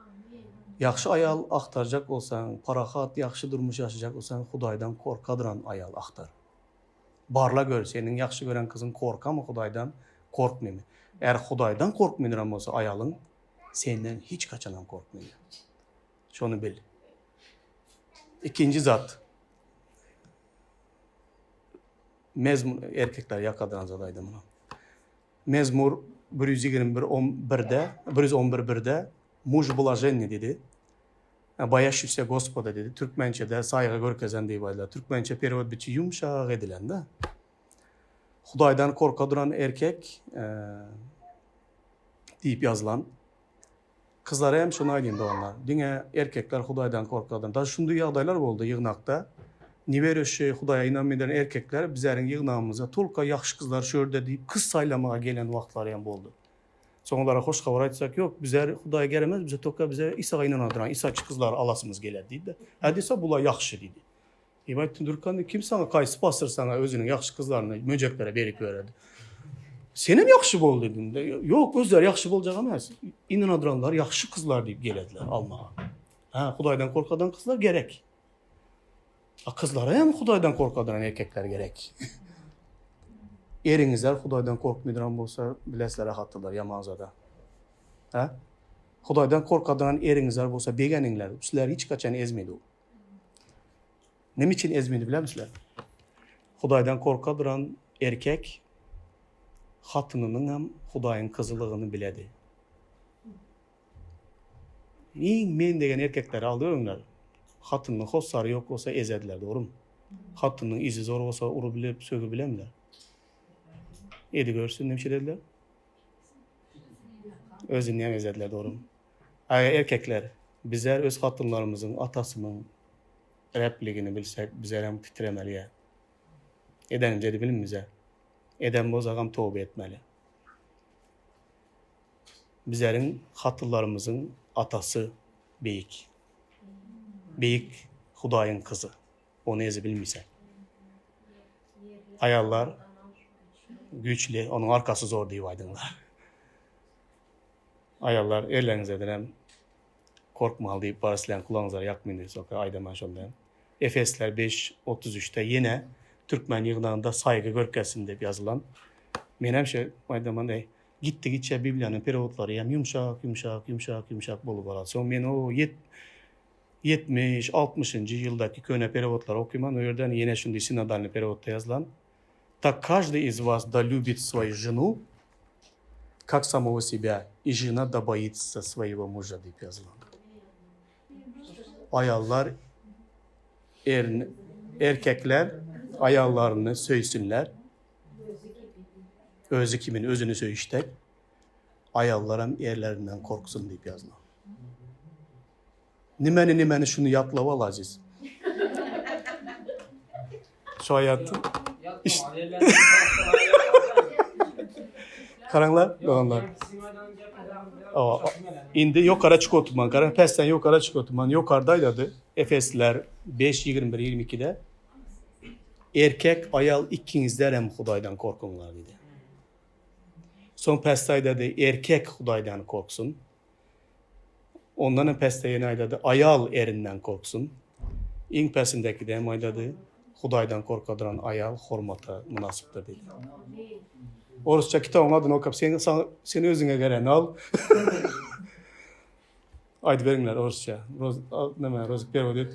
Yaxşı ayal aktaracak olsan, parahat yaxşı durmuş yaşayacak olsan Hudaydan korkadıran ayal aktar. Barla gör, senin yaxşı gören kızın korka mı Hudaydan korkmuyor mu? Eğer Hudaydan korkmuyor olsa ayalın senden hiç kaçanan korkmuyor. Şunu bil. İkinci zat. Mezmur, erkekler yakadıran zadaydı bunu. Mezmur 121'de, 111'de muj bulajenni dedi. Bayaş Господа dedi. Türkmençe'de saygı görkezen deyip aylar. Türkmençe periyod biçi yumuşak edilen de. Hudaydan korka duran erkek deyip yazılan. Kızlara hem şunu aylayın da onlar. Dine erkekler Hudaydan korkadan. Da şunday yağdaylar oldu yığnakta. Niveröşe Hudaya inanmayan erkekler bizlerin yığnağımıza tulka yaxşı kızlar şörde deyip kız saylamaya gelen vaxtlar hem oldu. Sonlara hoş haber aytsak yok bizler Hudaya gelemez bize toka bize İsa'ya inanadıran İsa'çı kızlar alasımız gelir deydi. Hadise bula yaxşı dedi. İbayt Tündürkan kim sana kaysı bastır sana özünün yaxşı kızlarını möceklere berip verdi. Senem yaxşı bol dedim de. Yok özler yaxşı bolacak emas. İnanadıranlar yaxşı kızlar deyip gelediler almağa. Ha Hudaydan korkadan kızlar gerek. Kızlara hem Hudaydan korkadan erkekler gerek. Erinizler Hudaydan korkmaydıran bolsa bilesler hatırlar yamanzada. Ha? Hudaydan korkadan erinizler bolsa begeninler. Sizler hiç kaçan ezmedi o. Ne için ezmedi bilir misiniz? Hudaydan korkadıran erkek hatınının hem Hudayın kızılığını biledi. Men degen erkekleri aldı önler. Hatının hossarı yok olsa ezediler, doğru mu? Hatının izi zor olsa uru bilip sögü bilemler. Edi görsün demiş dediler. Özünden ezediler, doğru mu? Erkekler, bizler öz hatınlarımızın, atasının repligini bilsek, bizler hem titremeli. Edenim dedi bilim bize. Eden bozağam tövbe etmeli. Bizlerin hatırlarımızın atası beyik. Beyik Hudayın kızı. Onu ezi bilmeysen. Ayarlar güçlü, onun arkası zor deyip aydınlar. Ayarlar ellerinize denem korkmalı deyip barısılayan kulağınızları yakmayın diye sokağa aydaman şondan. Efesler 5.33'te yine Türkmen yığınağında saygı görkesin deyip yazılan. Menem şey aydaman dey. Gitti gitçe Biblia'nın periyotları hem yumuşak bolu var. Son men o 70-60. yıldaki köne periyotları okuyman. O yerden yine şimdi sinodalni periyotta yazılan. Так каждый из вас да любит свою жену, как самого себя, и жена да боится своего мужа deyip yazılan. Ayallar, erkekler ayallarını söysünler. Özü kimin özünü söyüştek. Ayallarım erlerinden korksun deyip yazılan. Nimeni şunu yatlava alaziz. Şu hayatı. İşte. Karanlar, doğanlar. İndi yukarı çıkotuman, karan pesten yukarı çıkotuman, yukarıdaydı. Efesliler 5:21-22'de erkek ayal ikinizler hem Hudaydan korkunlar dedi. Son pestayda da erkek Hudaydan korksun. Ondan pestayına aydadı ayal erinden korksun. İn pesindeki de aydadı Hudaydan korkadıran ayal hormata münasiptir dedi. Orusça kitabın adını okup seni özüne gelen al. Haydi verinler Orusça. Rozik periyod.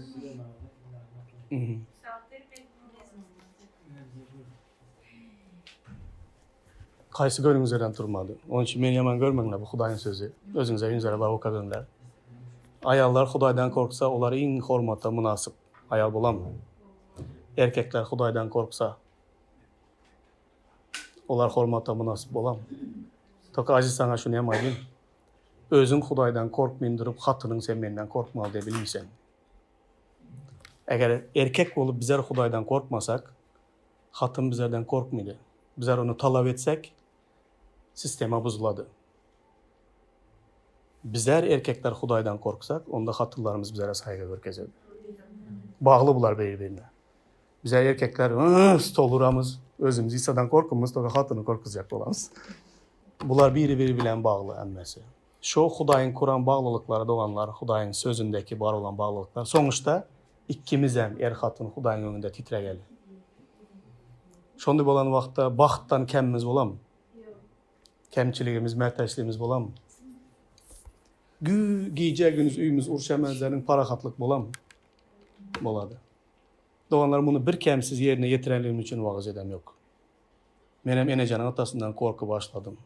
Kaysı gönlünüzden durmadı. Onun için beni yaman görmenler bu Hudayın sözü. Özünüze yüzlere bak okadınlar. Ayallar Hudaydan korksa onları in hormata münasip ayal bulamıyor. Erkekler Hudaydan korksa onlar hormata münasip bulamıyor. Toka aziz sana şunu yamayın. Özün Hudaydan korkmayın durup hatının sen benden korkmalı diye bilmişsen. Eğer erkek olup bizler Hudaydan korkmasak, hatın bizlerden korkmaydı. Bizler onu talep etsek, sistema bozuladı. Bizler erkekler Hudaydan korksak, onda hatırlarımız bizlere saygı görkezedi. Bağlı bular birbirine. Bizler erkekler stoluramız, özümüz İsa'dan korkumuz, toka hatını korkacak olamız. Bular biri bilen bağlı emmesi. Şu Hudayın kuran bağlılıkları doğanlar, Hudayın sözündeki var olan bağlılıklar. Sonuçta ikimiz hem hatın Hudayın önünde titregeli. Şonda olan vaxtda baxtdan kemimiz olam? Kemçiligimiz, mərtəşliğimiz olam? Giyecək günüz üyümüz urşəmənzərin paraxatlık olam? Boladı. Doğanlar bunu bir kemsiz yerine yetirenliğim için vağız edem yok. Benim enecanın atasından korku başladım.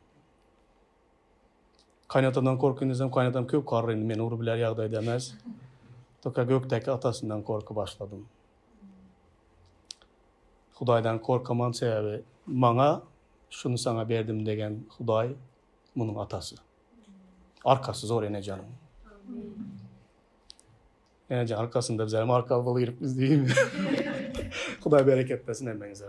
Kaynatamdan korkun desem kaynatam köp karrıydı. Meni urubiler yağda edemez. Toka gökteki atasından korku başladım. Hudaydan korkaman sebebi bana şunu sana verdim degen Huday bunun atası. Arkası zor ene canım. Ene can arkasında bize markalı yürüp biz değil mi? Huday bereket versin emmenize.